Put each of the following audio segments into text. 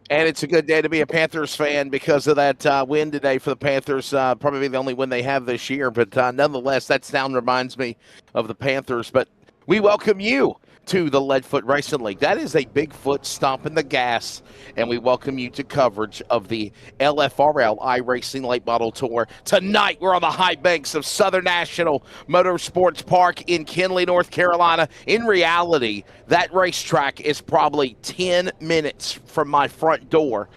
And it's a good day to be a Panthers fan because of that win today for the Panthers. Probably the only win they have this year. But nonetheless, that sound reminds me of the Panthers. But we welcome you to the Leadfoot Racing League. That is a Bigfoot stomping the gas. And we welcome you to coverage of the LFRL iRacing Late Model Tour. Tonight, we're on the high banks of Southern National Motorsports Park in Kinley, North Carolina. In reality, that racetrack is probably 10 minutes from my front door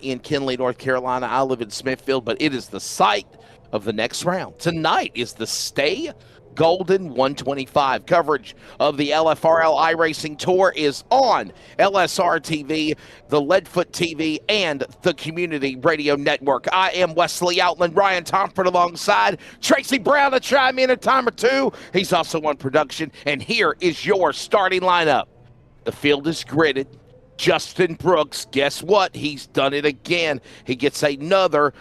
in Kinley, North Carolina. I live in Smithfield, but it is the site of the next round. Tonight is the Stay Golden 125. Coverage of the LFRL iRacing Tour is on LSR TV, the Leadfoot TV, and the Community Radio Network. I am Wesley Outland, Ryan Tomford alongside Tracy Brown to chime in a time or two. He's also on production, and here is your starting lineup. The field is gridded. Justin Brooks, guess what? He's done it again. He gets another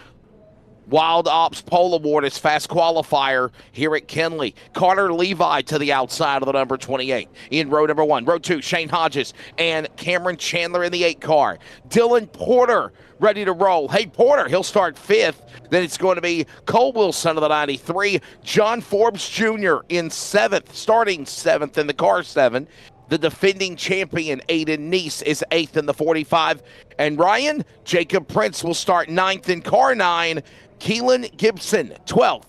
Wild Ops Pole Award as fast qualifier here at Kinley. Carter Levi to the outside of the number 28 in row number 1. Row 2, Shane Hodges and Cameron Chandler in the 8 car. Dylan Porter ready to roll. Hey, Porter, he'll start 5th. Then it's going to be Cole Wilson of the 93. John Forbes Jr. in 7th, starting 7th in the car 7. The defending champion, Aiden Neese, is 8th in the 45. And Ryan, Jacob Prince will start 9th in car 9. Keelan Gibson, 12th.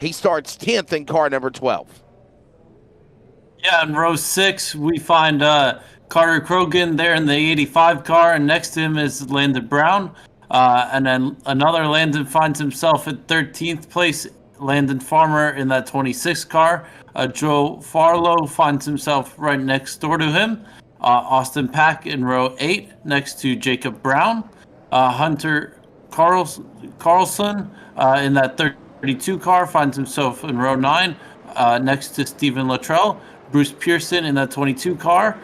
He starts 10th in car number 12. Yeah, in row 6, we find Carter Krogan there in the 85 car, and next to him is Landon Brown. And then another Landon finds himself at 13th place, Landon Farmer in that 26 car. Joe Farlow finds himself right next door to him. Austin Pack in row 8 next to Jacob Brown. Hunter Carlson in that 32 car finds himself in row 9 next to Stephen Luttrell. Bruce Pearson in that 22 car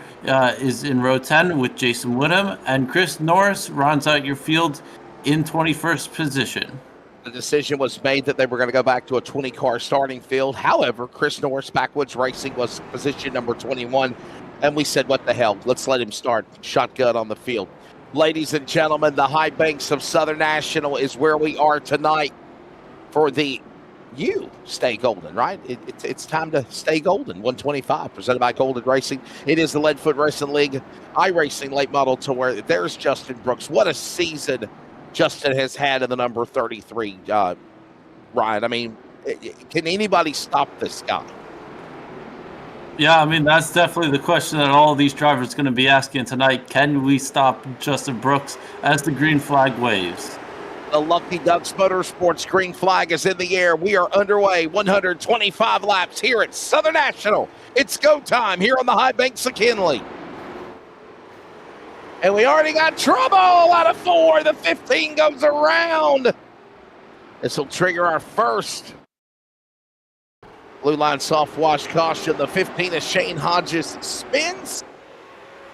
is in row 10 with Jason Woodham. And Chris Norris rounds out your field in 21st position. The decision was made that they were going to go back to a 20-car starting field. However, Chris Norris, Backwoods Racing, was position number 21. And we said, what the hell? Let's let him start shotgun on the field. Ladies and gentlemen, the high banks of Southern National is where we are tonight for the Stay Golden, right? It's time to stay golden. 125, presented by Golden Racing. It is the Leadfoot Racing League iRacing Late Model Tour. There's Justin Brooks. What a season Justin has had in the number 33, Ryan. I mean, can anybody stop this guy? Yeah, I mean, that's definitely the question that all of these drivers are going to be asking tonight. Can we stop Justin Brooks as the green flag waves? The Lucky Ducks Motorsports green flag is in the air. We are underway. 125 laps here at Southern National. It's go time here on the high banks of Kinley. And we already got trouble out of 4. The 15 goes around. This will trigger our first Blue line soft wash caution. The 15 of Shane Hodges spins.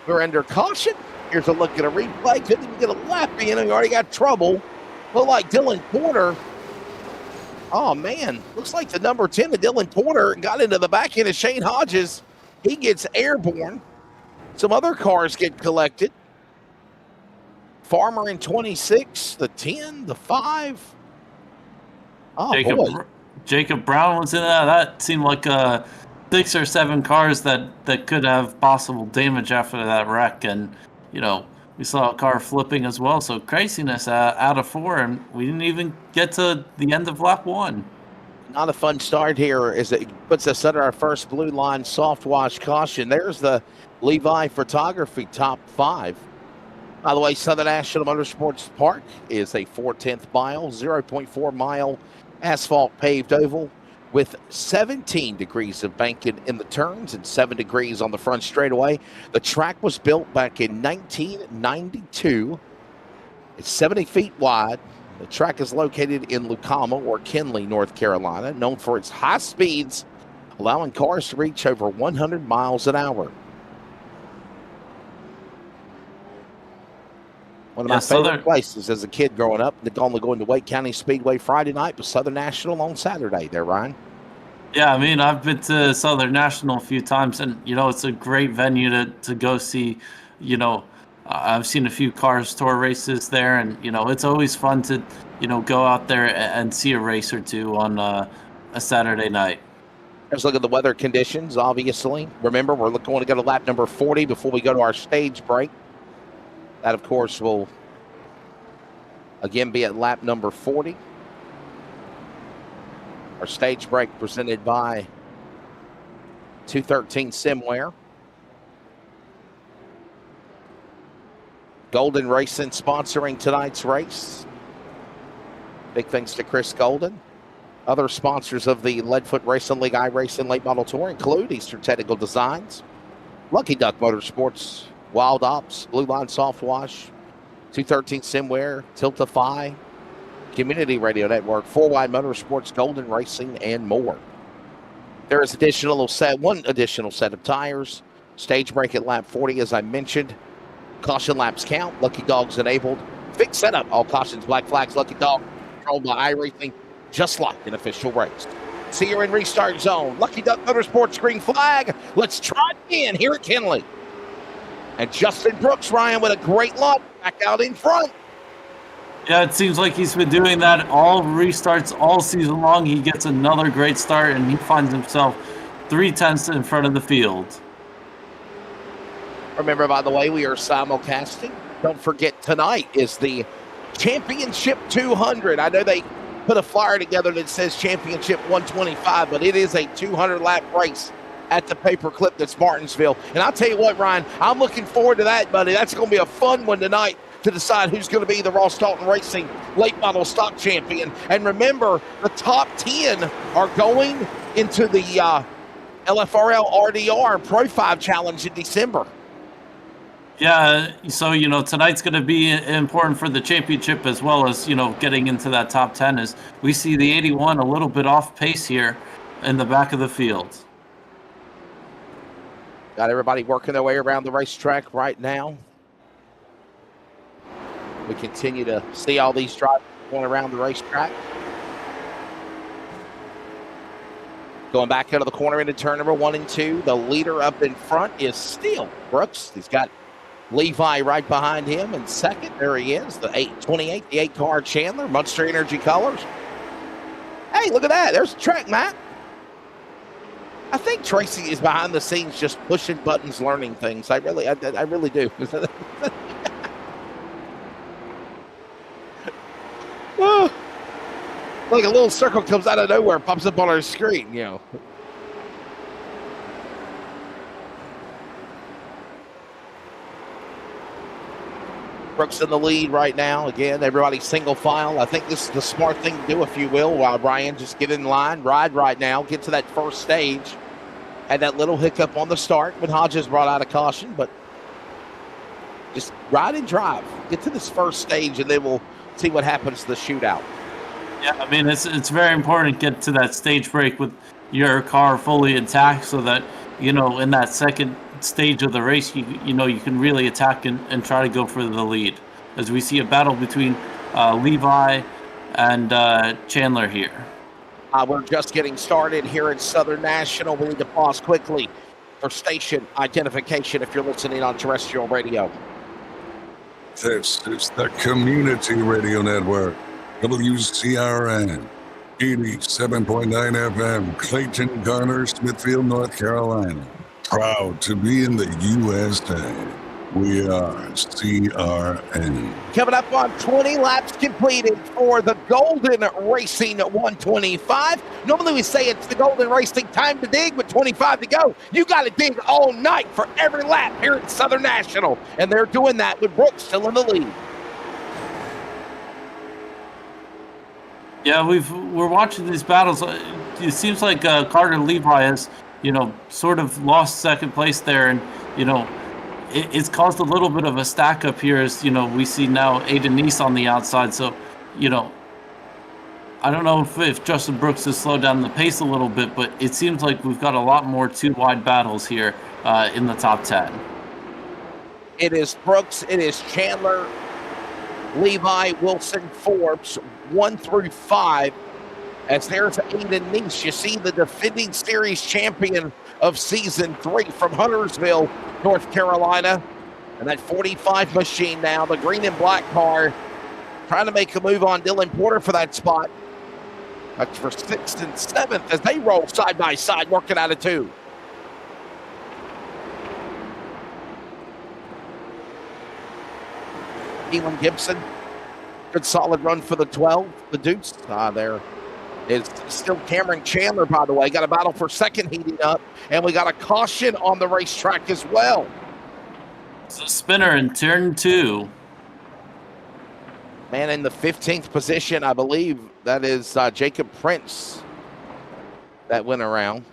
We're under caution. Here's a look at a replay. Couldn't even get a lap in. He already got trouble. Looked like Dylan Porter. Oh, man. Looks like the number 10 of Dylan Porter got into the back end of Shane Hodges. He gets airborne. Some other cars get collected. Farmer in 26, the 10, the 5. Oh, boy. Jacob Brown was in that. That seemed like 6 or 7 cars that could have possible damage after that wreck. And, you know, we saw a car flipping as well. So craziness out of 4, and we didn't even get to the end of lap 1. Not a fun start here as it puts us under our first blue line soft wash caution. There's the Levi Photography top 5. By the way, Southern National Motorsports Park is a 4/10 mile, 0.4 mile asphalt paved oval with 17 degrees of banking in the turns and 7 degrees on the front straightaway. The track was built back in 1992. It's 70 feet wide. The track is located in Lucama or Kinley, North Carolina, known for its high speeds, allowing cars to reach over 100 miles an hour. One of my favorite places as a kid growing up, only going to Wake County Speedway Friday night, but Southern National on Saturday there, Ryan. Yeah, I mean, I've been to Southern National a few times, and, you know, it's a great venue to go see. You know, I've seen a few Cars Tour races there, and, you know, it's always fun to, you know, go out there and see a race or two on a Saturday night. Let's look at the weather conditions, obviously. Remember, we're going to go to lap number 40 before we go to our stage break. That, of course, will again be at lap number 40. Our stage break presented by 213 Simware. Golden Racing sponsoring tonight's race. Big thanks to Chris Golden. Other sponsors of the Leadfoot Racing League iRacing Late Model Tour include Eastern Technical Designs, Lucky Duck Motorsports, Wild Ops, Blue Line Soft Wash, 213 Simware, Tiltify, Community Radio Network, 4Wide Motorsports, Golden Racing, and more. There is one additional set of tires. Stage break at lap 40, as I mentioned. Caution laps count. Lucky Dogs enabled. Fixed setup. All cautions, black flags, Lucky Dog, controlled by iRacing, just like an official race. See you in restart zone. Lucky Duck Motorsports green flag. Let's try it again here at Kinley. And Justin Brooks, Ryan, with a great lot back out in front. Yeah, it seems like he's been doing that all restarts all season long. He gets another great start, and he finds himself 0.3 in front of the field. Remember, by the way, we are simulcasting. Don't forget, tonight is the Championship 200. I know they put a flyer together that says Championship 125, but it is a 200-lap race at the paperclip that's Martinsville. And I'll tell you what, Ryan, I'm looking forward to that, buddy. That's going to be a fun one tonight to decide who's going to be the Ross Dalton Racing late model stock champion. And remember, the top 10 are going into the LFRL RDR Pro 5 Challenge in December. Yeah, so, you know, tonight's going to be important for the championship as well as, you know, getting into that top 10 as we see the 81 a little bit off pace here in the back of the field. Got everybody working their way around the racetrack right now. We continue to see all these drivers going around the racetrack. Going back out of the corner into turn number 1 and 2. The leader up in front is still Brooks. He's got Levi right behind him in second. There he is, the 828, the 8-car Chandler, Monster Energy colors. Hey, look at that. There's the track map. I think Tracy is behind the scenes just pushing buttons, learning things. I really do. Oh, like a little circle comes out of nowhere, pops up on our screen, you know. Brooks in the lead right now. Again, everybody single file. I think this is the smart thing to do, if you will, while Brian just get in line, ride right now, get to that first stage. Had that little hiccup on the start when Hodges brought out a caution, but just ride and drive. Get to this first stage, and then we'll see what happens to the shootout. Yeah, I mean, it's very important to get to that stage break with your car fully intact so that, in that second stage of the race, you can really attack and try to go for the lead. As we see a battle between Levi and Chandler here. We're just getting started here at Southern National. We need to pause quickly for station identification if you're listening on terrestrial radio. This is the Community Radio Network, WCRN, 87.9 FM, Clayton, Garner, Smithfield, North Carolina. Proud to be in the USA. We are CRN. Coming up on 20 laps completed for the Golden Racing 125. Normally we say it's the Golden Racing time to dig with 25 to go. You got to dig all night for every lap here at Southern National. And they're doing that with Brooks still in the lead. Yeah, we're watching these battles. It seems like Carter Levi has, sort of lost second place there. And, it's caused a little bit of a stack up here as, we see now Aiden Neese on the outside. So, I don't know if Justin Brooks has slowed down the pace a little bit, but it seems like we've got a lot more two-wide battles here in the top 10. It is Brooks, it is Chandler, Levi, Wilson, Forbes, 1 through 5. As there's Aiden Neese, you see the defending series champion of Season 3 from Huntersville, North Carolina. And that 45 machine now, the green and black car, trying to make a move on Dylan Porter for that spot. That's for 6th and 7th as they roll side by side, working out of 2. Keelan Gibson, good solid run for the 12. The Dukes there is still Cameron Chandler, by the way. Got a battle for second heating up, and we got a caution on the racetrack as well. It's a spinner in turn 2. Man in the 15th position, I believe that is Jacob Prince that went around.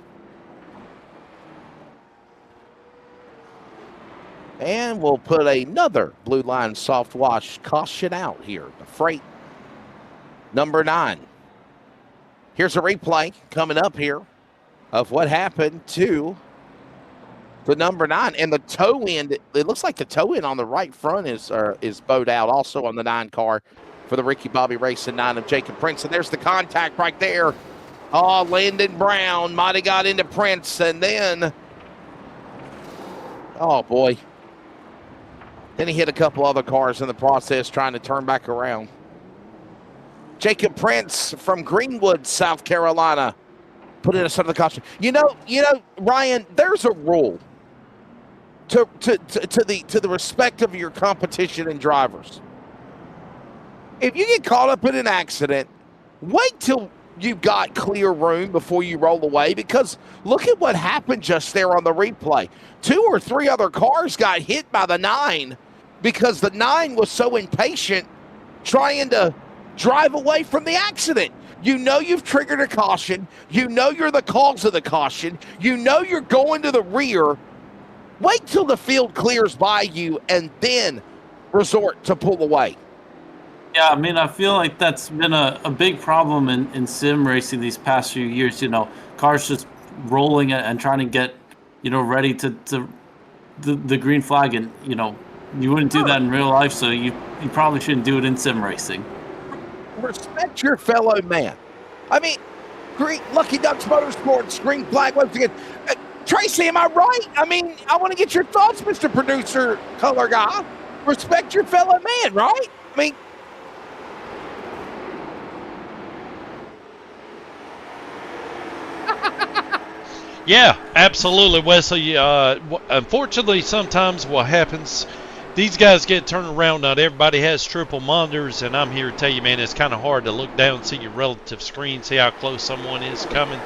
And we'll put another Blue Line soft wash caution out here. The freight number 9. Here's a replay coming up here of what happened to the number 9. And the toe end, it looks like the toe end on the right front is bowed out also on the 9 car for the Ricky Bobby Racing 9 of Jacob Prince. And there's the contact right there. Oh, Landon Brown might have got into Prince. And then, oh boy. Then he hit a couple other cars in the process trying to turn back around. Jacob Prince from Greenwood, South Carolina, put in a son of the caution. You know, Ryan, there's a rule to the respect of your competition and drivers. If you get caught up in an accident, wait till you've got clear room before you roll away, because look at what happened just there on the replay. 2 or 3 other cars got hit by the 9 because the 9 was so impatient trying to drive away from the accident. You know you've triggered a caution. You know you're the cause of the caution. You know you're going to the rear. Wait till the field clears by you and then resort to pull away. Yeah, I mean, I feel like that's been a big problem in sim racing these past few years. Cars just rolling and trying to get, ready to the green flag. And, you wouldn't do that in real life, so you probably shouldn't do it in sim racing. Respect your fellow man. I mean, Lucky Ducks Motorsports, green flag once again. Tracy, am I right? I mean, I want to get your thoughts, Mr. Producer, color guy. Respect your fellow man, right? I mean, yeah, absolutely, Wesley. Unfortunately, sometimes what happens, these guys get turned around. Not everybody has triple monitors, and I'm here to tell you, man, it's kind of hard to look down and see your relative screen, see how close someone is coming,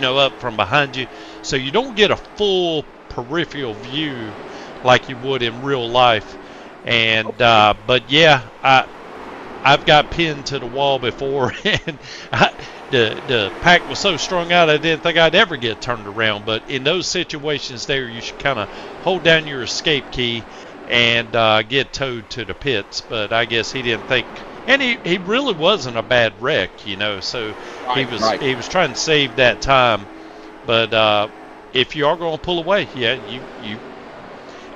up from behind you. So you don't get a full peripheral view like you would in real life. And but yeah, I've got pinned to the wall before, and the pack was so strung out I didn't think I'd ever get turned around. But in those situations there, you should kind of hold down your escape key and get towed to the pits. But I guess he didn't think, and he really wasn't a bad wreck, so he was trying to save that time But if you are going to pull away, yeah, you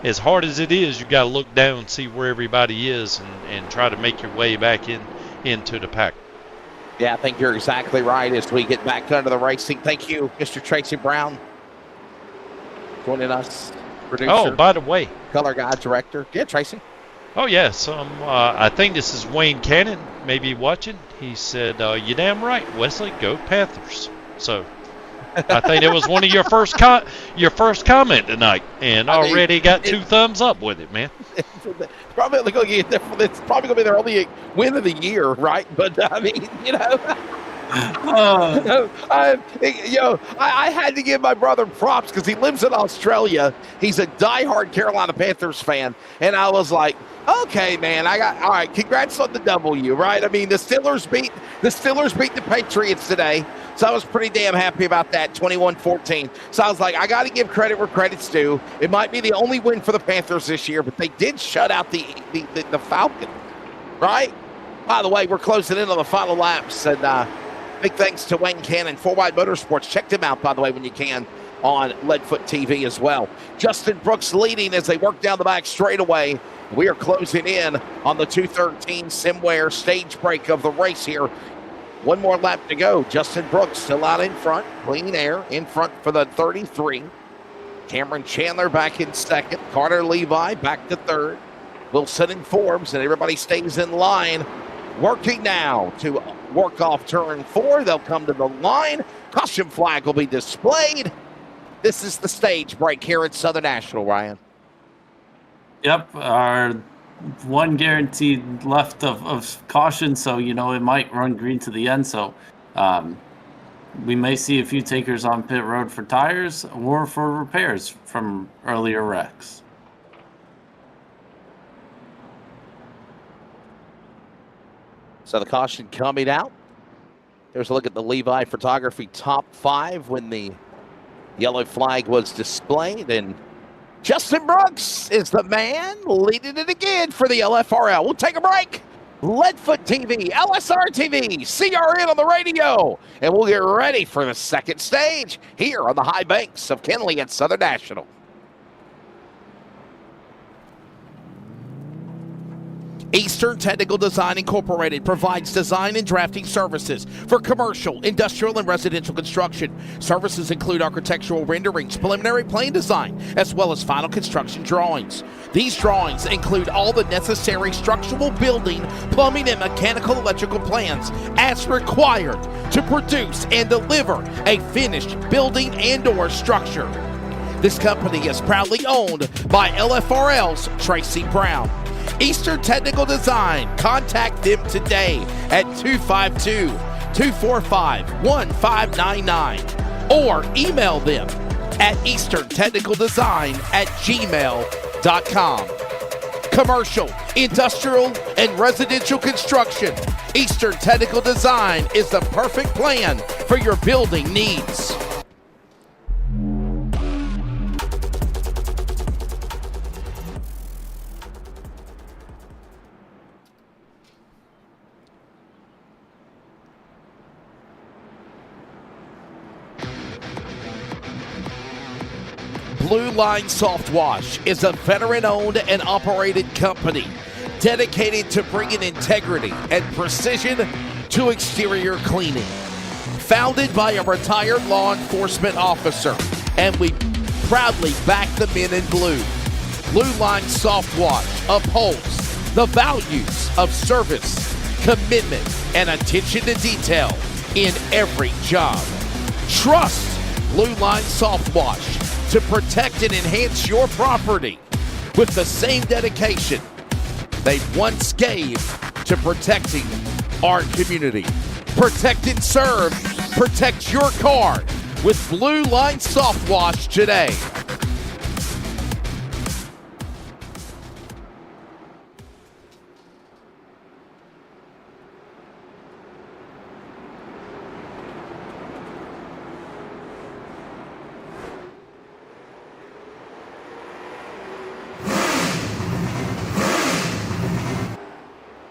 as hard as it is, you got to look down and see where everybody is and try to make your way back into the pack. Yeah, I think you're exactly right as we get back under the racing. Thank you, Mr. Tracy Brown, joining us. Producer, Oh, by the way. color guy, director. Yeah, Tracy. Oh, yes. I think this is Wayne Cannon, maybe watching. He said, "You damn right, Wesley, go Panthers." So I think it was one of your first comment tonight, and already got 2 thumbs up with it, man. It's probably going to be their only win of the year, right? But I mean, I had to give my brother props because he lives in Australia. He's a diehard Carolina Panthers fan, and I was like, okay, man, all right. Congrats on the W, right? I mean, the Steelers beat the Patriots today, so I was pretty damn happy about that, 21-14. So I was like, I got to give credit where credit's due. It might be the only win for the Panthers this year, but they did shut out the Falcons, right? By the way, we're closing in on the final laps, and big thanks to Wayne Cannon, 4 Wide Motorsports. Check them out, by the way, when you can on Leadfoot TV as well. Justin Brooks leading as they work down the back straightaway. We are closing in on the 2:13 Simware stage break of the race here. One more lap to go. Justin Brooks still out in front. Clean Air in front for the 33. Cameron Chandler back in second. Carter Levi back to third. Wilson and Forbes, and everybody stays in line. Working now to work off turn 4. They'll come to the line. Caution flag will be displayed. This is the stage break here at Southern National, Ryan. Yep, our one guaranteed left of caution, so it might run green to the end. So we may see a few takers on pit road for tires or for repairs from earlier wrecks. So the caution coming out. There's a look at the Levi Photography top 5 when the yellow flag was displayed, and Justin Brooks is the man leading it again for the LFRL. We'll take a break. Leadfoot TV, LSR TV, CRN on the radio, and we'll get ready for the second stage here on the high banks of Kenley at Southern National. Eastern Technical Design Incorporated provides design and drafting services for commercial, industrial, and residential construction. Services include architectural renderings, preliminary plan design, as well as final construction drawings. These drawings include all the necessary structural building, plumbing, and mechanical electrical plans as required to produce and deliver a finished building and/or structure. This company is proudly owned by LFRL's Tracy Brown. Eastern Technical Design. Contact them today at 252-245-1599 or email them at easterntechnicaldesign@gmail.com. Commercial, industrial, and residential construction. Eastern Technical Design is the perfect plan for your building needs. Blue Line Soft Wash is a veteran-owned and operated company dedicated to bringing integrity and precision to exterior cleaning. Founded by a retired law enforcement officer, and we proudly back the men in blue. Blue Line Soft Wash upholds the values of service, commitment, and attention to detail in every job. Trust Blue Line Soft Wash to protect and enhance your property with the same dedication they once gave to protecting our community. Protect and serve. Protect your car with Blue Line Soft Wash today.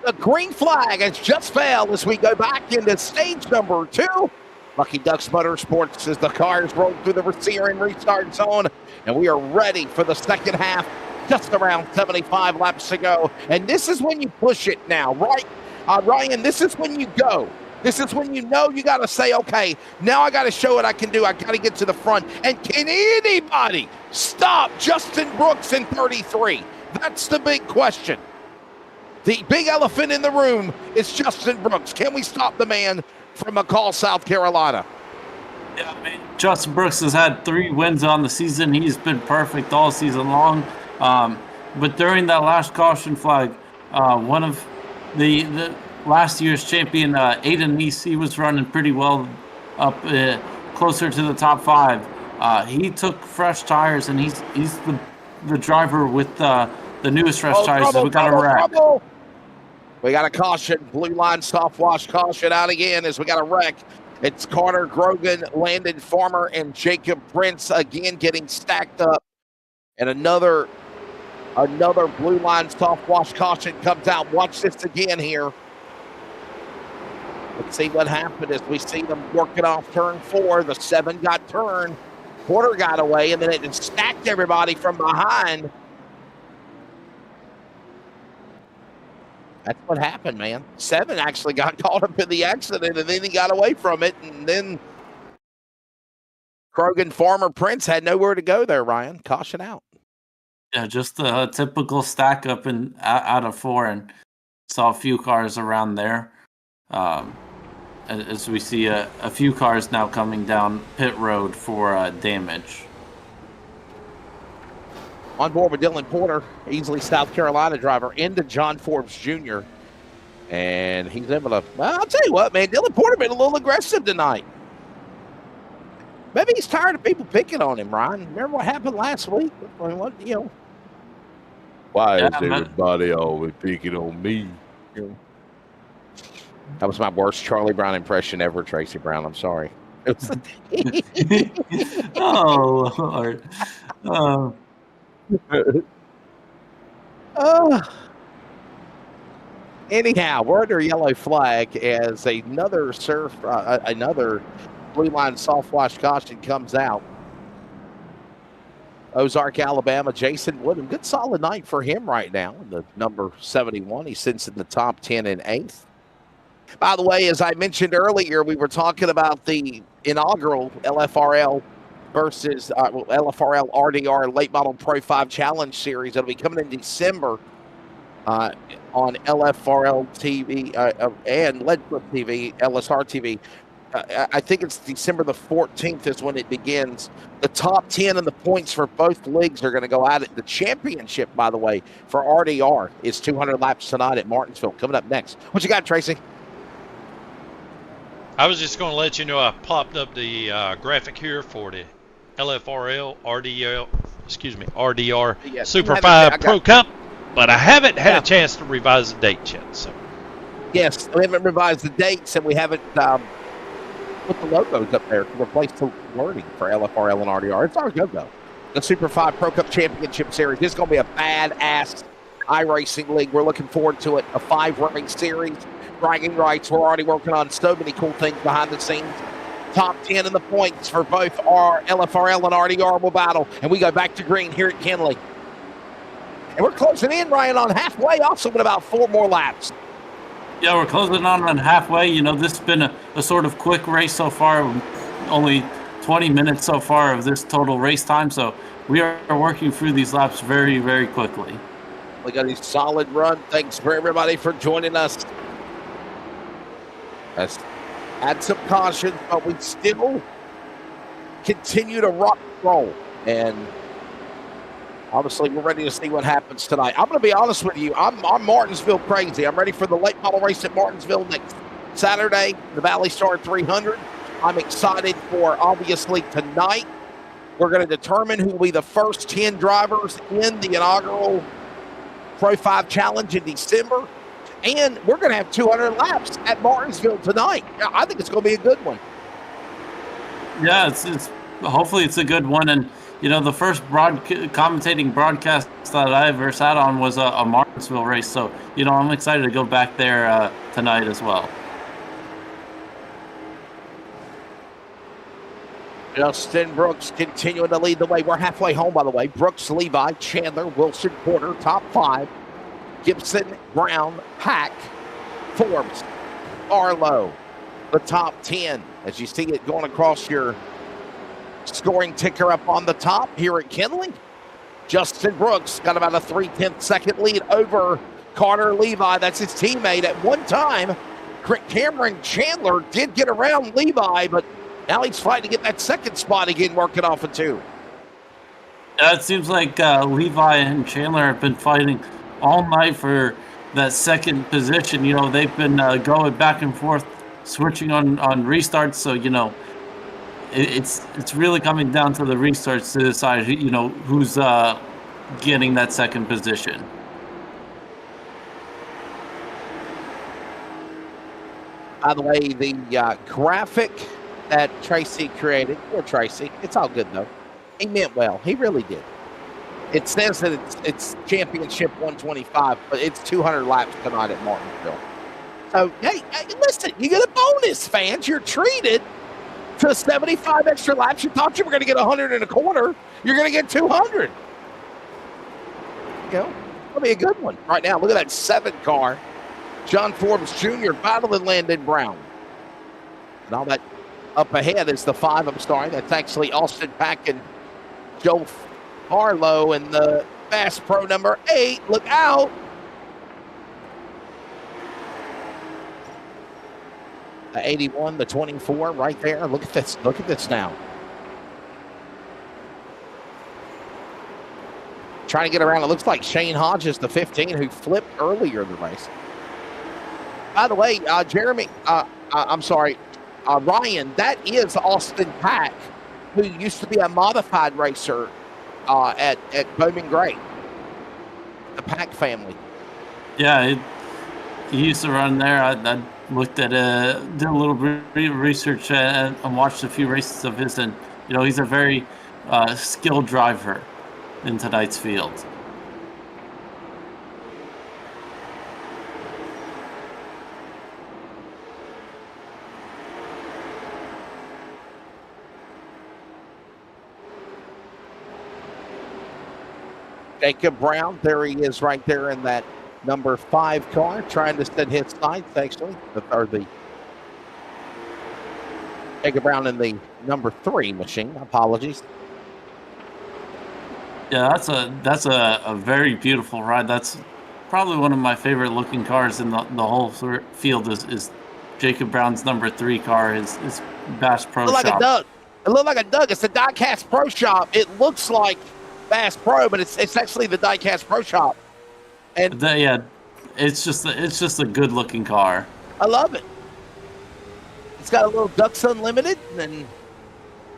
The green flag has just fell as we go back into stage number 2 Lucky Ducks Motorsports as the cars roll through the receiver and restart zone, and we are ready for the second half. Just around 75 laps to go, and this is when you push it now, right? Ryan, this is when you go. This is when you know you got to say, okay, now I got to show what I can do. I got to get to the front. And can anybody stop Justin Brooks in 33? That's the big question. The big elephant in the room is Justin Brooks. Can we stop the man from McCall, South Carolina? Yeah, I mean, Justin Brooks has had 3 wins on the season. He's been perfect all season long. But during that last caution flag, one of the last year's champion, Aiden Neese, he was running pretty well up closer to the top 5. He took fresh tires, and he's the driver with the newest fresh tires. Trouble, we got a wreck. Trouble. We got a caution. Blue line soft wash caution out again as we got a wreck. It's Carter Grogan, Landon Farmer, and Jacob Prince again getting stacked up. And another blue line soft wash caution comes out. Watch this again here. Let's see what happened as we see them working off turn 4. The 7 got turned. Porter got away, and then it stacked everybody from behind. That's what happened, man. 7 actually got caught up in the accident, and then he got away from it, and then Krogan, Farmer, Prince had nowhere to go there, Ryan. Caution out. Yeah, just a typical stack up out of 4, and saw a few cars around there. As we see a few cars now coming down pit road for damage. On board with Dylan Porter, easily South Carolina driver, into John Forbes Jr. And he's able to, well, I'll tell you what, man, Dylan Porter been a little aggressive tonight. Maybe he's tired of people picking on him, Ryan. Remember what happened last week? I mean, what, you know? Why is everybody always picking on me? You know? That was my worst Charlie Brown impression ever, Tracy Brown. I'm sorry. Oh, Lord. Anyhow, we're under yellow flag as another blue line soft wash caution comes out. Ozark, Alabama, Jason Woodham. Good solid night for him right now. The number 71. He sits in the top 10 and 8th. By the way, as I mentioned earlier, we were talking about the inaugural LFRL versus LFRL RDR Late Model Pro 5 Challenge Series. It'll be coming in December on LFRL TV and Ledflip TV, LSR TV. I think it's December the 14th is when it begins. The top 10 and the points for both leagues are going to go at it. The championship, by the way, for RDR is 200 laps tonight at Martinsville. Coming up next. What you got, Tracy? I was just going to let you know I popped up the graphic here for the LFRL RDR Yeah, Super 5 Pro Cup, but I haven't had a chance to revise the date yet. So yes, we haven't revised the dates, and we haven't put the logos up there to replace the wording for LFRL and RDR. It's our go-go. The Super 5 Pro Cup Championship Series. This is going to be a badass iRacing league. We're looking forward to it. A 5-race series. Bragging rights. We're already working on so many cool things behind the scenes. Top 10 in the points for both our LFRL and RDR will battle. And we go back to green here at Kinley. And we're closing in, Ryan, on halfway, also with about 4 more laps. Yeah, we're closing on halfway. You know, this has been a sort of quick race so far. Only 20 minutes so far of this total race time. So we are working through these laps very, very quickly. We got a solid run. Thanks for everybody for joining us. Let's add some caution, but we still continue to rock and roll. And obviously, we're ready to see what happens tonight. I'm going to be honest with you. I'm Martinsville crazy. I'm ready for the late model race at Martinsville next Saturday, the Valley Star 300. I'm excited for, obviously, tonight. We're going to determine who will be the first 10 drivers in the inaugural Pro 5 Challenge in December. And we're going to have 200 laps at Martinsville tonight. I think it's going to be a good one. Yeah, it's hopefully it's a good one. And, you know, the first commentating broadcast that I ever sat on was a Martinsville race. So, you know, I'm excited to go back there tonight as well. Justin Brooks continuing to lead the way. We're halfway home, by the way. Brooks, Levi, Chandler, Wilson, Porter, top 5. Gibson, Brown, Pack, Forbes, Arlo, the top 10. As you see it going across your scoring ticker up on the top here at Kinley. Justin Brooks got about a 3/10 second lead over Carter Levi. That's his teammate. At one time, Cameron Chandler did get around Levi, but now he's fighting to get that second spot again, working off of 2. Yeah, it seems like Levi and Chandler have been fighting all night for that second position. You know, they've been going back and forth, switching on restarts. So, you know, it's really coming down to the restarts to decide, you know, who's getting that second position. By the way, the graphic that Tracy created, poor Tracy, it's all good though. He meant well. He really did. It says that it's championship 125, but it's 200 laps tonight at Martinsville. So, hey, listen, you get a bonus, fans. You're treated to 75 extra laps. You thought you were going to get 100 and a quarter. You're going to get 200. You know, that'll be a good one. Right now, look at that 7 car. John Forbes Jr. battling Landon Brown. And all that up ahead is the 5, I'm sorry. That's actually Austin Pack and Joe Harlow and the Bass Pro number 8. Look out. The 81, the 24 right there. Look at this. Look at this now. Trying to get around. It looks like Shane Hodges, the 15, who flipped earlier in the race. By the way, Ryan, that is Austin Pack, who used to be a modified racer at Bowman Gray. The Pack family. Yeah, he used to run there. I looked at did a little research and watched a few races of his, and you know, he's a very skilled driver in tonight's field. Jacob Brown, there he is right there in that number 5 car, trying to set his sights, actually. Jacob Brown in the number 3 machine. Apologies. Yeah, that's a very beautiful ride. That's probably one of my favorite looking cars in the whole field is Jacob Brown's number 3 car, his Bass Pro Shop. It looked like a Doug. It's the Diecast Pro Shop. It looks like Bass Pro, but it's actually the Diecast Pro Shop. And yeah, it's just a good looking car. I love it. It's got a little Ducks Unlimited, and then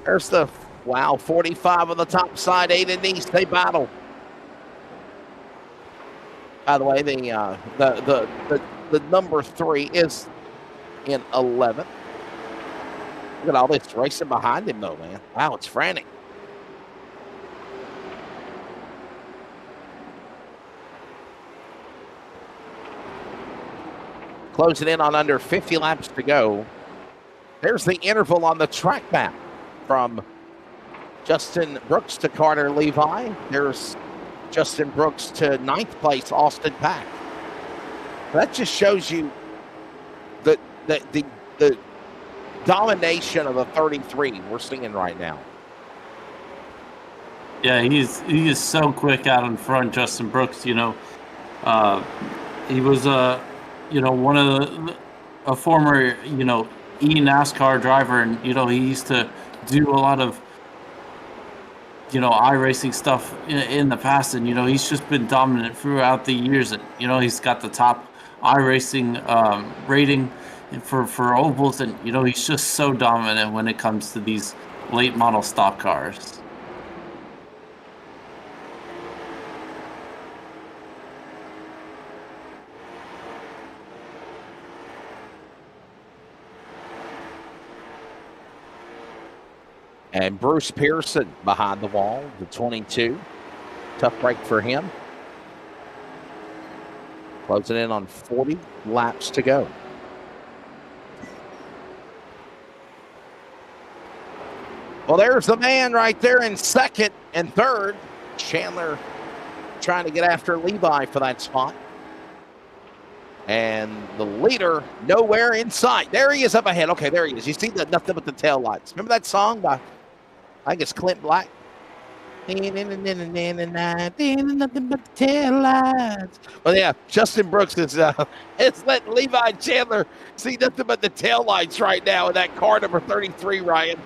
there's the 45 on the top side, 8 in east. They battle. By the way, the number 3 is in 11th. Look at all this racing behind him, though, man. Wow, it's frantic. Closing in on under 50 laps to go. There's the interval on the track map from Justin Brooks to Carter Levi. There's Justin Brooks to 9th place, Austin Pack. That just shows you the domination of the 33 we're seeing right now. Yeah, he is so quick out in front, Justin Brooks. You know, he was one of a former NASCAR driver, and you know, he used to do a lot of iRacing stuff in the past, and you know, he's just been dominant throughout the years, and you know, he's got the top iRacing rating for ovals, and you know, he's just so dominant when it comes to these late model stock cars. And Bruce Pearson behind the wall, the 22. Tough break for him. Closing in on 40 laps to go. Well, there's the man right there in second and third. Chandler trying to get after Levi for that spot. And the leader nowhere in sight. There he is up ahead. Okay, there he is. You see the Nothing But the Tail Lights. Remember that song by, I think it's Clint Black? Nothing but the tail lights. Well, yeah, Justin Brooks is letting Levi and Chandler see nothing but the tail lights right now in that car number 33, Ryan.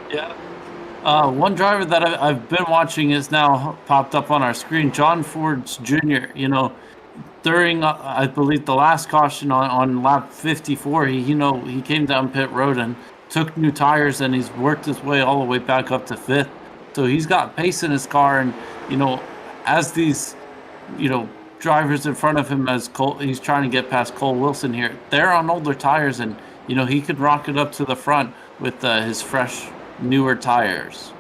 Yeah. One driver that I've been watching is now popped up on our screen, John Fords Jr. You know, during, I believe, the last caution on lap 54, he came down pit road and took new tires, and he's worked his way all the way back up to fifth. So he's got pace in his car, and, as these, drivers in front of him, as he's trying to get past Cole Wilson here, they're on older tires, and, he could rock it up to the front with his fresh, newer tires.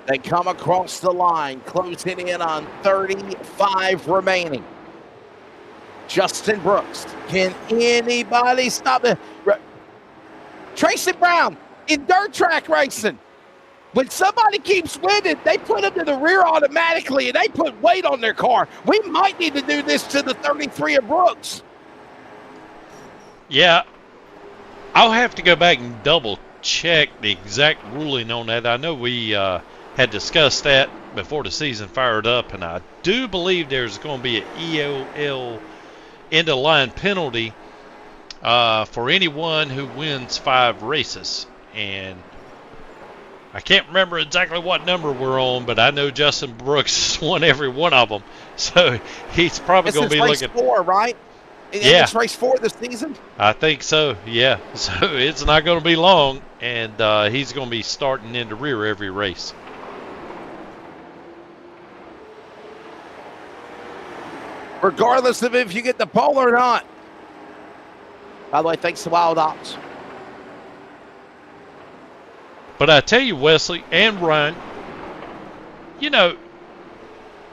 They come across the line, closing in on 35 remaining. Justin Brooks, can anybody stop it? Tracy Brown in dirt track racing. When somebody keeps winning, they put them to the rear automatically, and they put weight on their car. We might need to do this to the 33 of Brooks. Yeah, I'll have to go back and double check the exact ruling on that. I know we had discussed that before the season fired up, and I do believe there's going to be an EOL end-of-line penalty for anyone who wins 5 races. And I can't remember exactly what number we're on, but I know Justin Brooks won every one of them. So he's probably going to be looking. Race 4, right? Yeah. It's race 4 this season? I think so, yeah. So it's not going to be long, and he's going to be starting in the rear every race. Regardless of if you get the pole or not. By the way, thanks to Wild Ops. But I tell you, Wesley and Ryan,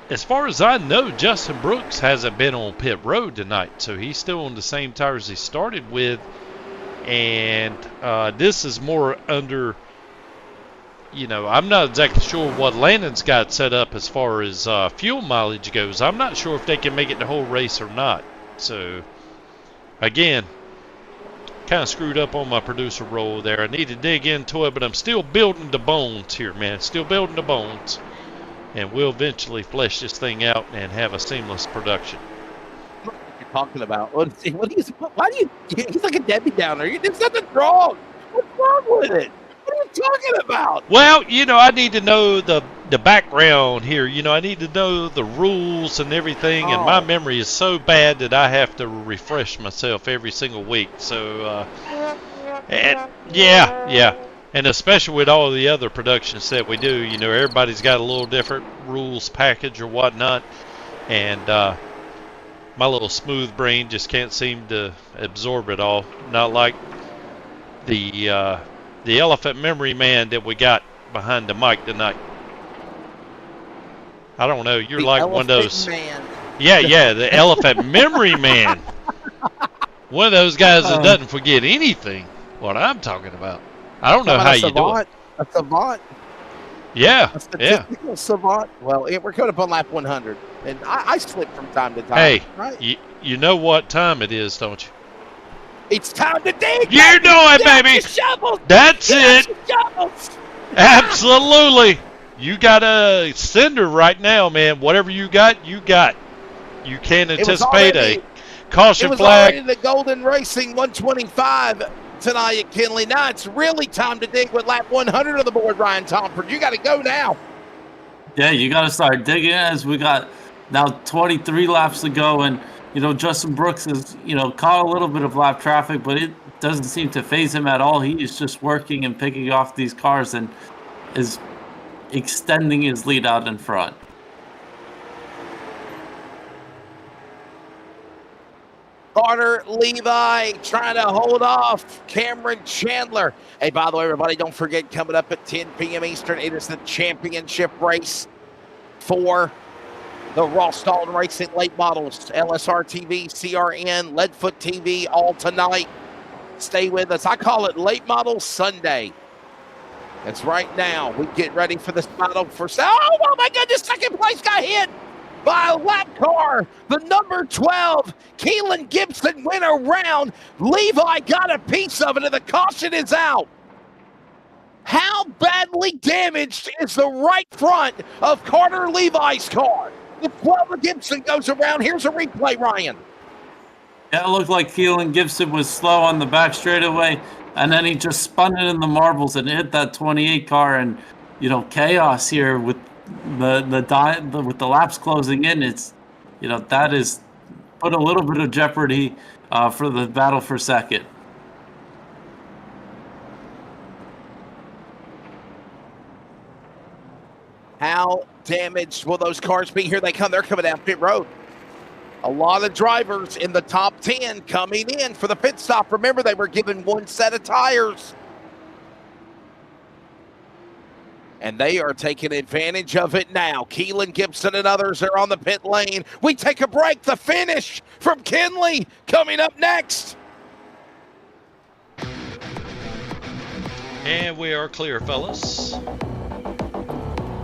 as far as I know, Justin Brooks hasn't been on pit road tonight, so he's still on the same tires he started with. And this is more under, I'm not exactly sure what Landon's got set up as far as fuel mileage goes. I'm not sure if they can make it the whole race or not. So, again, kind of screwed up on my producer role there. I need to dig into it, but I'm still building the bones here, man. Still building the bones. And we'll eventually flesh this thing out and have a seamless production. What are you talking about? He's like a Debbie Downer. There's nothing wrong. What's wrong with it? What are you talking about? Well, I need to know the background here. I need to know the rules and everything, and my memory is so bad that I have to refresh myself every single week. So, yeah. And especially with all the other productions that we do, everybody's got a little different rules package or whatnot. And my little smooth brain just can't seem to absorb it all. Not like the elephant memory man that we got behind the mic tonight. I don't know. You're like one of those. Man. Yeah, the elephant memory man. One of those guys that doesn't forget anything. What I'm talking about. I don't know how you do it. A savant. Yeah, a statistical savant. Well, we're coming up on lap 100, and I slip from time to time. Hey, right? you know what time it is, don't you? It's time to dig. You know it, baby. That's it. Absolutely. You got a cinder right now, man. Whatever you got, you got. You can't anticipate a caution flag. It was already the Golden Racing 125 tonight at Kinley. Now it's really time to dig with lap 100 on the board, Ryan Tomford. You got to go now. Yeah, you got to start digging as we got now 23 laps to go, and Justin Brooks has caught a little bit of lap traffic, but it doesn't seem to faze him at all. He is just working and picking off these cars and is extending his lead out in front. Carter Levi trying to hold off Cameron Chandler. Hey, by the way, everybody, don't forget, coming up at 10 p.m. Eastern, it is the championship race for The Ross Dalton Racing Late Models, LSR TV, CRN, Leadfoot TV, all tonight. Stay with us. I call it Late Model Sunday. It's right now. We get ready for this battle for... Oh, my goodness, second place got hit by a lap car. The number 12, Keelan Gibson, went around. Levi got a piece of it, and the caution is out. How badly damaged is the right front of Carter Levi's car? The 12 Gibson goes around. Here's a replay, Ryan. Yeah, it looked like Keelan Gibson was slow on the back straightaway, and then he just spun it in the marbles and hit that 28 car. And chaos here with with the laps closing in. It's that is put a little bit of jeopardy for the battle for second. How damaged will those cars be? Here they come. They're coming down pit road. A lot of drivers in the top 10 coming in for the pit stop. Remember, they were given one set of tires. And they are taking advantage of it now. Keelan Gibson and others are on the pit lane. We take a break. The finish from Kinley coming up next. And we are clear, fellas.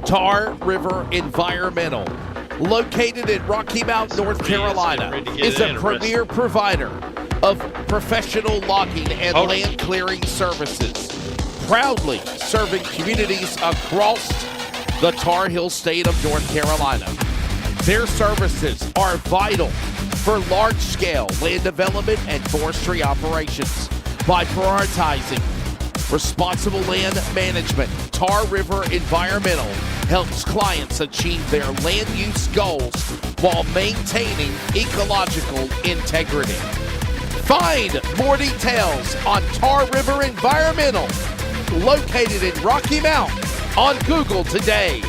Tar River Environmental, located in Rocky Mount, North Carolina, is a premier provider of professional logging and land clearing services, proudly serving communities across the Tar Heel state of North Carolina. Their services are vital for large-scale land development and forestry operations. By prioritizing responsible land management, Tar River Environmental helps clients achieve their land use goals while maintaining ecological integrity. Find more details on Tar River Environmental, located in Rocky Mount, on Google today.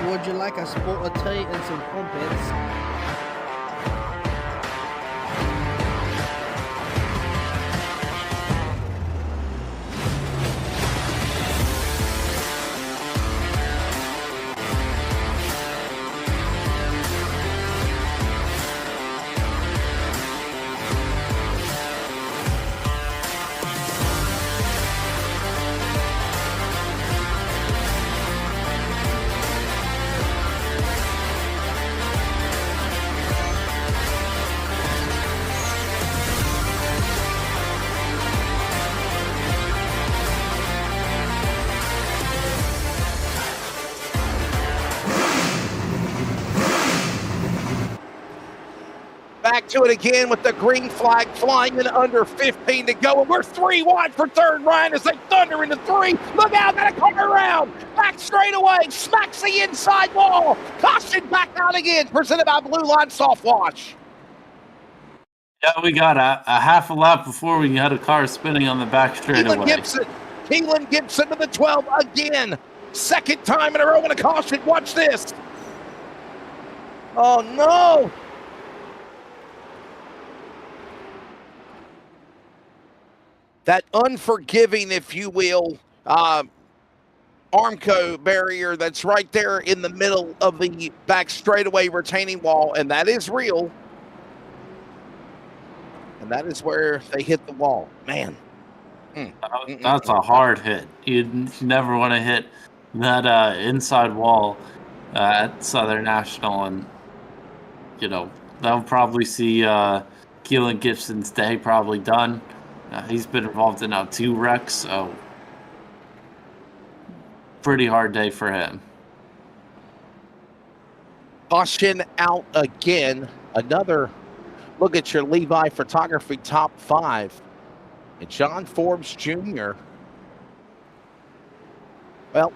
Would you like a sport of tea and some crumpets? Back to it again with the green flag flying in under 15 to go. And we're 3 wide for third, Ryan, as they thunder into 3. Look out, got to come around. Back straight away, smacks the inside wall. Caution back out again, presented by Blue Line Soft Wash. Yeah, we got a half a lap before we had a car spinning on the back straightaway. Keelan Gibson to the 12 again. Second time in a row in a caution. Watch this. Oh, no. That unforgiving, if you will, Armco barrier that's right there in the middle of the back straightaway retaining wall, and that is real. And that is where they hit the wall. Man. That's a hard hit. You never want to hit that inside wall at Southern National, and that'll probably see Keelan Gibson's day probably done. He's been involved in now 2 wrecks, so pretty hard day for him. Caution out again. Another look at your Levi Photography top 5. And John Forbes Jr. Well,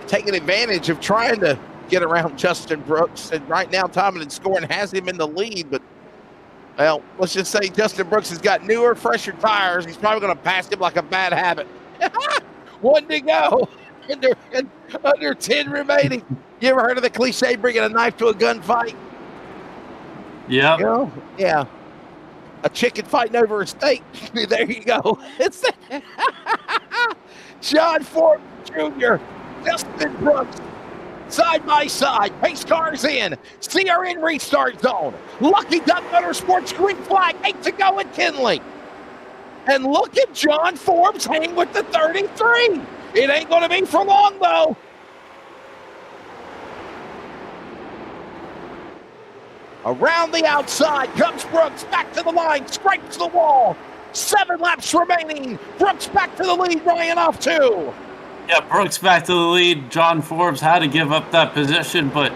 taking advantage of trying to get around Justin Brooks. And right now, Tomlin scoring has him in the lead, but Well, let's just say Justin Brooks has got newer, fresher tires. He's probably going to pass him like a bad habit. 1 to go. Under 10 remaining. You ever heard of the cliche bringing a knife to a gunfight? Yep. You know? Yeah. A chicken fighting over a steak. There you go. It's John Ford Jr., Justin Brooks, side by side. Pace cars in. CRN restart zone. Lucky Duck Motorsports green flag. 8 to go at Kinley. And look at John Forbes hang with the 33. It ain't going to be for long, though. Around the outside comes Brooks, back to the line, scrapes the wall. 7 laps remaining. Brooks back to the lead, Ryan off 2. Yeah, Brooks back to the lead. John Forbes had to give up that position, but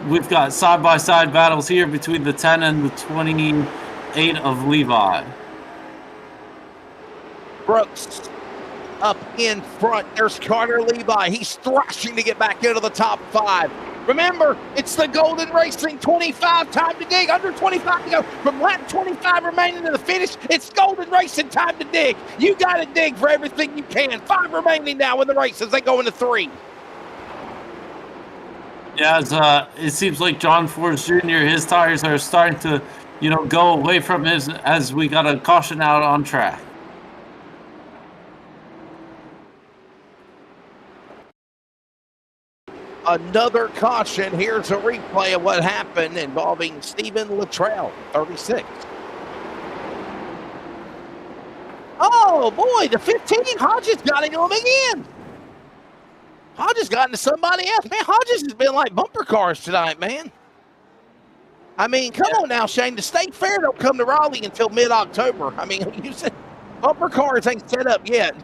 we've got side-by-side battles here between the 10 and the 28 of Levi. Brooks up in front. There's Carter Levi. He's thrashing to get back into the top 5. Remember, it's the Golden Racing 25 time to dig. Under 25 to go. From lap 25 remaining to the finish, it's Golden Racing time to dig. You got to dig for everything you can. 5 remaining now in the race as they go into 3. Yeah, it seems like John Forbes Jr., his tires are starting to, go away from his as we got a caution out on track. Another caution. Here's a replay of what happened involving Stephen Luttrell, 36. Oh, boy, the 15. Hodges got into him again. Hodges got into somebody else. Man, Hodges has been like bumper cars tonight, man. I mean, come on now, Shane. The state fair don't come to Raleigh until mid-October. I mean, you said bumper cars ain't set up yet.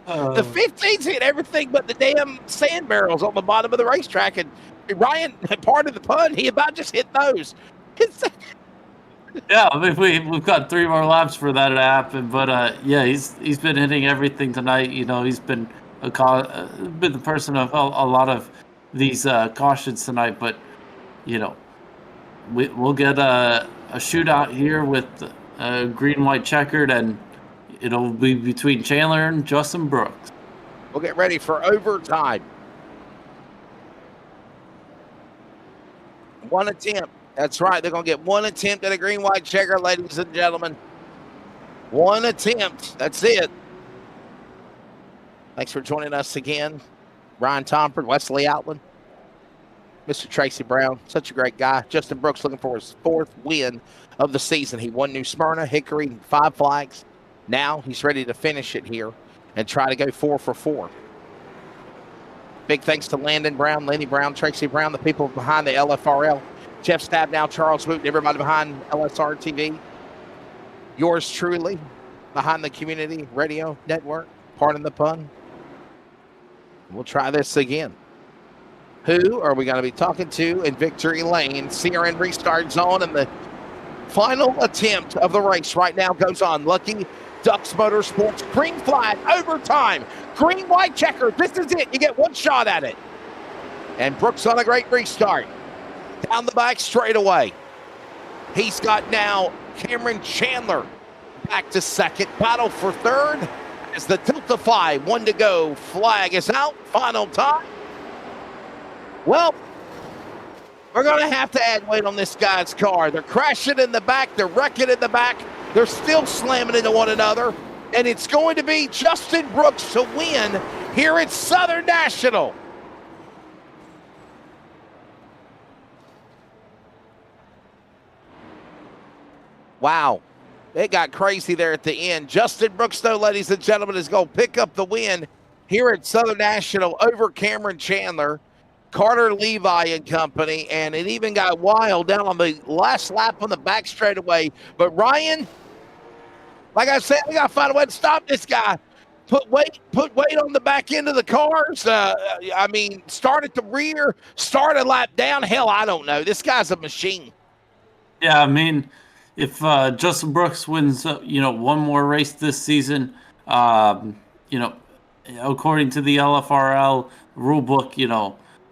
The 15's hit everything but the damn sand barrels on the bottom of the racetrack. And Ryan, part of the pun, he about just hit those. Yeah, I mean, we've got 3 more laps for that to happen. But, yeah, he's been hitting everything tonight. He's been been the person of a lot of these cautions tonight. But, we'll get a shootout here with green-white checkered, and it'll be between Chandler and Justin Brooks. We'll get ready for overtime. 1 attempt. That's right. They're going to get 1 attempt at a green-white checker, ladies and gentlemen. 1 attempt. That's it. Thanks for joining us again. Ryan Tomford, Wesley Outland, Mr. Tracy Brown. Such a great guy. Justin Brooks looking for his 4th win of the season. He won New Smyrna, Hickory, 5 flags. Now he's ready to finish it here and try to go 4 for 4. Big thanks to Landon Brown, Lenny Brown, Tracy Brown, the people behind the LFRL, Jeff Stabnow, Charles Wooten, everybody behind LSR TV. Yours truly, behind the Community Radio Network. Pardon the pun. We'll try this again. Who are we going to be talking to in Victory Lane? CRN restart zone, and the final attempt of the race right now goes on. Lucky Ducks Motorsports, green flag, overtime, green white checker. This is it. You get 1 shot at it. And Brooks on a great restart. Down the back straightaway. He's got now Cameron Chandler back to 2nd. Battle for 3rd as the Tiltify, 1 to go. Flag is out. Final time. Well, we're going to have to add weight on this guy's car. They're crashing in the back. They're wrecking in the back. They're still slamming into one another. And it's going to be Justin Brooks to win here at Southern National. Wow. It got crazy there at the end. Justin Brooks, though, ladies and gentlemen, is going to pick up the win here at Southern National over Cameron Chandler, Carter Levi and company, and it even got wild down on the last lap on the back straightaway. But Ryan, like I said, we got to find a way to stop this guy. Put weight on the back end of the cars. Start at the rear, start a lap down. Hell, I don't know. This guy's a machine. Yeah, I mean, if Justin Brooks wins, 1 more race this season, according to the LFRL rule book,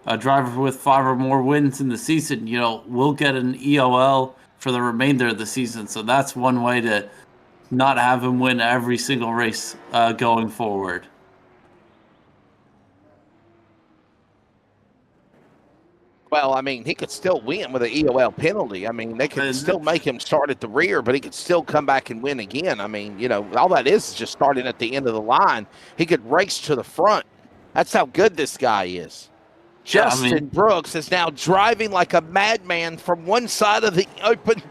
a driver with 5 or more wins in the season, will get an EOL for the remainder of the season. So that's one way to not have him win every single race going forward. Well, I mean, he could still win with an EOL penalty. I mean, they could still make him start at the rear, but he could still come back and win again. I mean, all that is just starting at the end of the line. He could race to the front. That's how good this guy is. Justin Brooks is now driving like a madman from one side of the open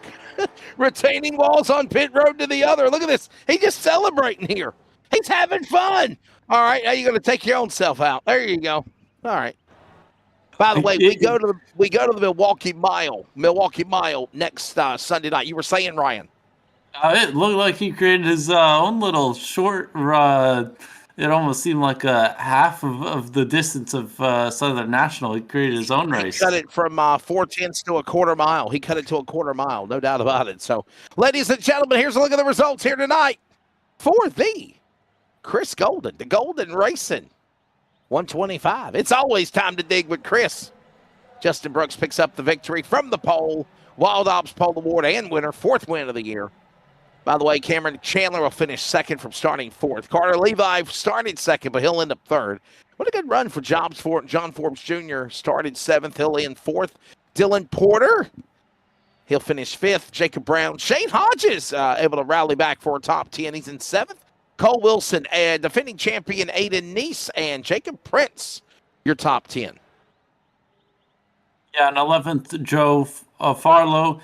retaining walls on pit road to the other. Look at this. He's just celebrating here. He's having fun. All right, now you're going to take your own self out. There you go. All right. By the way, we go to the Milwaukee Mile next Sunday night. You were saying, Ryan? It looked like he created his own little short. It almost seemed like a half of the distance of Southern National. He created his own race. He cut it from 4/10 to a quarter mile. He cut it to a quarter mile, no doubt about it. So, ladies and gentlemen, here's a look at the results here tonight for the Chris Golden, the Golden Racing 125. It's always time to dig with Chris. Justin Brooks picks up the victory from the pole. Wild Ops Pole Award and winner, 4th win of the year. By the way, Cameron Chandler will finish 2nd from starting 4th. Carter Levi started 2nd, but he'll end up 3rd. What a good run for John Forbes Jr. Started 7th, he'll end 4th. Dylan Porter, he'll finish 5th. Jacob Brown, Shane Hodges able to rally back for a top 10. He's in 7th. Cole Wilson, defending champion Aiden Neese, and Jacob Prince, your top 10. Yeah, and 11th, Joe Farlow,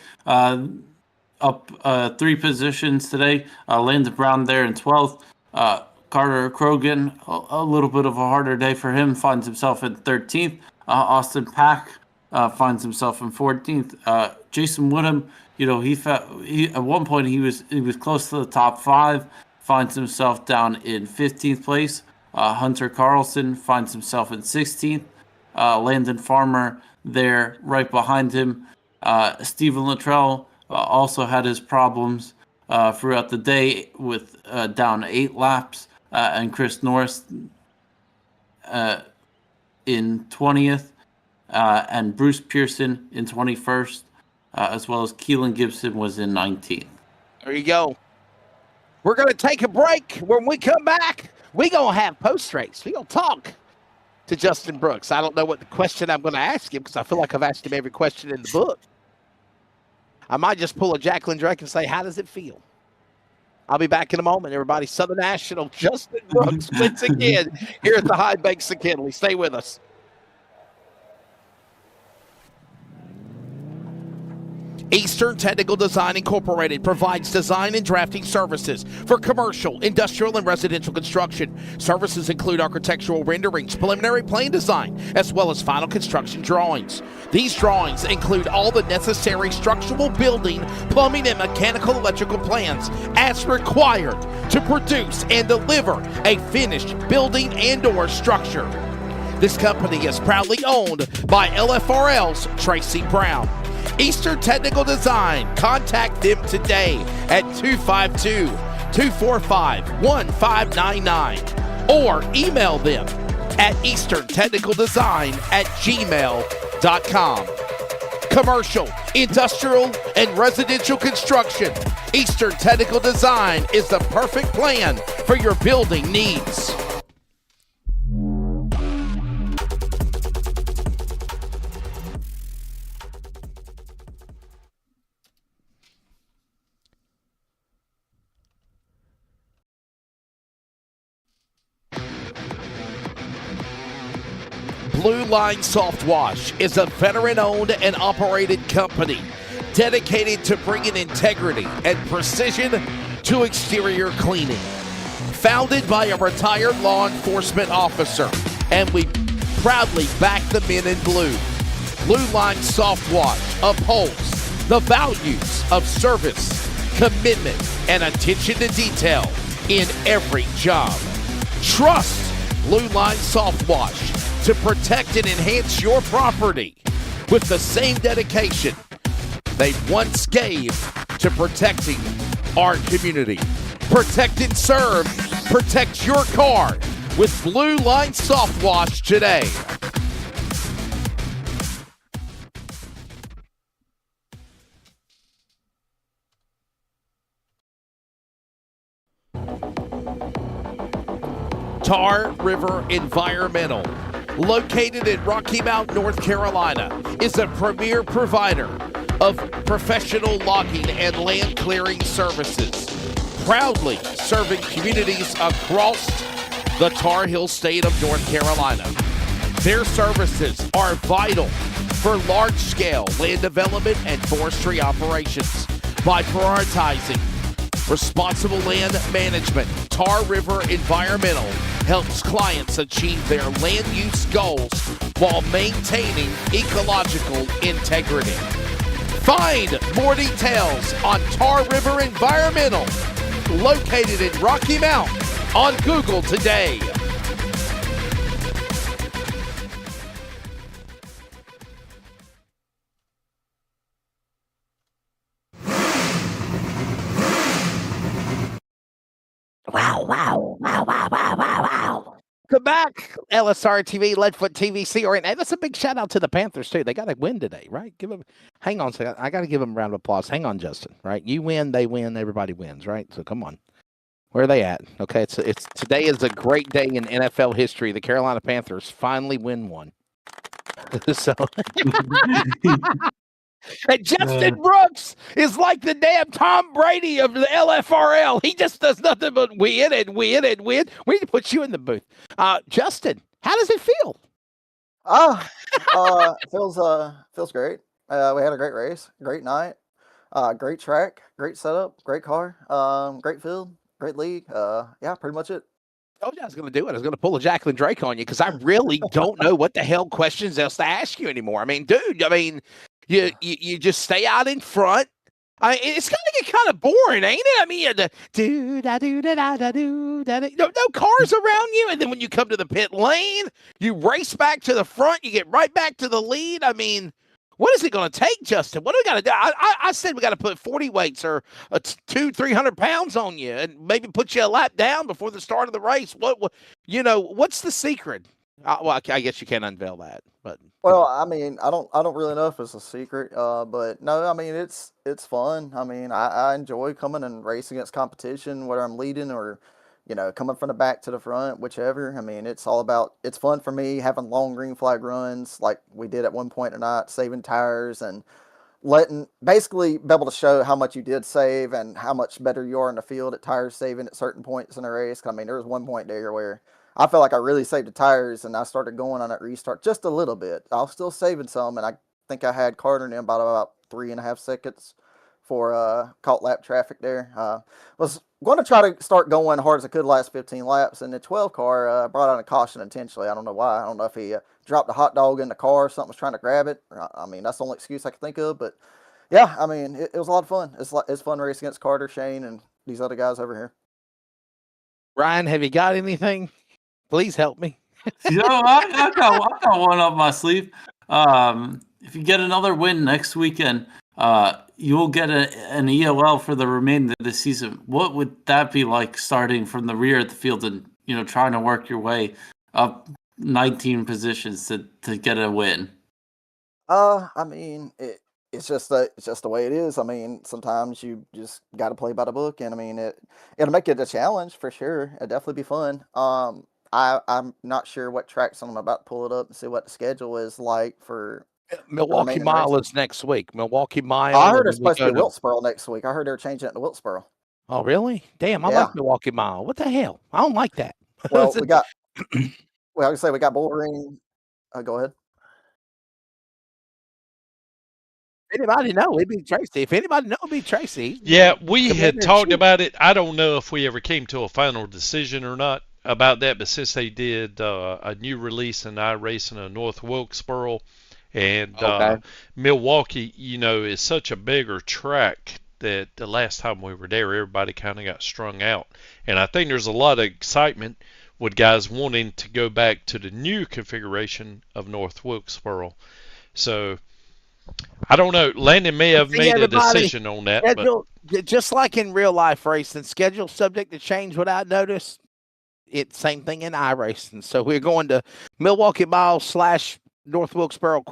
up 3 positions today. Landon Brown there in 12th. Carter Krogan, a little bit of a harder day for him, finds himself in 13th. Austin Pack finds himself in 14th. Jason Woodham, he at one point he was close to the top 5. Finds himself down in 15th place. Hunter Carlson finds himself in 16th. Landon Farmer there right behind him. Stephen Luttrell also had his problems throughout the day with down 8 laps. And Chris Norris in 20th. And Bruce Pearson in 21st. As well as Keelan Gibson was in 19th. There you go. We're going to take a break. When we come back, we're going to have post-race. We're going to talk to Justin Brooks. I don't know what the question I'm going to ask him because I feel like I've asked him every question in the book. I might just pull a Jacqueline Drake and say, how does it feel? I'll be back in a moment, everybody. Southern National, Justin Brooks once again here at the High Banks of Kenley. Stay with us. Eastern Technical Design Incorporated provides design and drafting services for commercial, industrial, and residential construction. Services include architectural renderings, preliminary plan design, as well as final construction drawings. These drawings include all the necessary structural, building, plumbing, and mechanical electrical plans as required to produce and deliver a finished building and/or structure. This company is proudly owned by LFRL's Tracy Brown. Eastern Technical Design. Contact them today at 252-245-1599 or email them at easterntechnicaldesign@gmail.com. Commercial, industrial, and residential construction. Eastern Technical Design is the perfect plan for your building needs. Blue Line Soft Wash is a veteran-owned and operated company dedicated to bringing integrity and precision to exterior cleaning. Founded by a retired law enforcement officer, and we proudly back the men in blue. Blue Line Soft Wash upholds the values of service, commitment, and attention to detail in every job. Trust Blue Line Soft Wash to protect and enhance your property with the same dedication they once gave to protecting our community. Protect and serve. Protect your car with Blue Line Soft Wash today. Tar River Environmental, located in Rocky Mount, North Carolina, is a premier provider of professional logging and land clearing services, proudly serving communities across the Tar Heel state of North Carolina. Their services are vital for large-scale land development and forestry operations. By prioritizing responsible land management, Tar River Environmental helps clients achieve their land use goals while maintaining ecological integrity. Find more details on Tar River Environmental, located in Rocky Mount, on Google today. Wow. Come back, LSR TV, Leadfoot TVC. All right, that's a big shout out to the Panthers, too. They got a win today, right? Hang on a second. I got to give them a round of applause. Hang on, Justin, right? You win, they win, everybody wins, right? So come on. Where are they at? Okay, it's today is a great day in NFL history. The Carolina Panthers finally win one. So and Justin Brooks is like the damn Tom Brady of the LFRL. He just does nothing but win and win and win. We need to put you in the booth. Justin, how does it feel? Feels great. We had a great race, great night, great track, great setup, great car, great field, great league. Yeah, pretty much it. I told you I was going to do it. I was going to pull a Jacqueline Drake on you because I really don't know what the hell questions else to ask you anymore. I mean, dude, you just stay out in front. It's going to get kind of boring, ain't it? I mean, you have no cars around you, and then when you come to the pit lane, you race back to the front, you get right back to the lead. I mean, what is it going to take, Justin? What do we got to do? I said we got to put 40 weights or 200-300 pounds on you, and maybe put you a lap down before the start of the race. What's the secret? Well, I guess you can't unveil that, but well, I mean, I don't really know if it's a secret, but no, I mean, it's fun. I mean, I enjoy coming and racing against competition, whether I'm leading or, coming from the back to the front, whichever. I mean, it's fun for me having long green flag runs like we did at one point tonight, saving tires and basically be able to show how much you did save and how much better you are in the field at tire saving at certain points in the race. I mean, there was one point there where I felt like I really saved the tires, and I started going on that restart just a little bit. I was still saving some, and I think I had Carter in about 3.5 seconds for caught lap traffic there. Was going to try to start going hard as I could last 15 laps, and the 12 car brought out a caution intentionally. I don't know why. I don't know if he dropped a hot dog in the car or something, was trying to grab it. I mean, that's the only excuse I can think of. But yeah, I mean, it was a lot of fun. It's fun racing against Carter, Shane, and these other guys over here. Ryan, have you got anything? Please help me. I got one up my sleeve. If you get another win next weekend, you'll get an EOL for the remainder of the season. What would that be like, starting from the rear of the field and trying to work your way up 19 positions to get a win? I mean, it's just the way it is. I mean, sometimes you just got to play by the book, and I mean, it'll make it a challenge for sure. It'll definitely be fun. I'm not sure what tracks I'm about to pull it up and see what the schedule is like for Milwaukee Mile is next week. Milwaukee Mile. I heard it's supposed to be Wilkesboro next week. I heard they're changing it to Wilkesboro. Oh, really? Damn, I like Milwaukee Mile. What the hell? I don't like that. Well, we got. Well, I can say we got Bullring. Go ahead. Anybody know? It'd be Tracy. If anybody know, it'd be Tracy. Yeah, we had talked about it. I don't know if we ever came to a final decision or not about that, but since they did a new release in iRacing of North Wilkesboro and Milwaukee, is such a bigger track that the last time we were there, everybody kind of got strung out. And I think there's a lot of excitement with guys wanting to go back to the new configuration of North Wilkesboro. So I don't know. Landon may have made a decision on that. Schedule, but just like in real life racing, schedule subject to change without notice. It's same thing in iRacing. So we're going to Milwaukee Mile / North Wilkesboro ?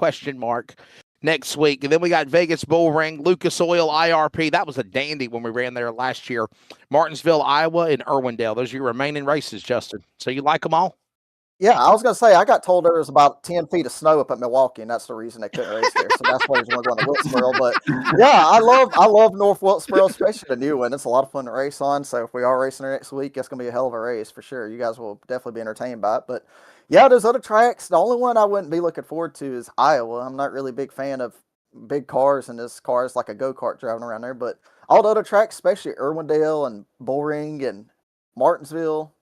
next week. And then we got Vegas Bull Ring, Lucas Oil, IRP. That was a dandy when we ran there last year. Martinsville, Iowa, and Irwindale. Those are your remaining races, Justin. So you like them all? Yeah, I was gonna say I got told there was about 10 feet of snow up at Milwaukee, and that's the reason they couldn't race there. So that's why there's one going to Wilkesboro. But yeah, I love North Wilkesboro, especially the new one. It's a lot of fun to race on. So if we are racing there next week, it's gonna be a hell of a race for sure. You guys will definitely be entertained by it. But yeah, there's other tracks. The only one I wouldn't be looking forward to is Iowa. I'm not really a big fan of big cars, and this car is like a go-kart driving around there. But all the other tracks, especially Irwindale and Bullring and Martinsville,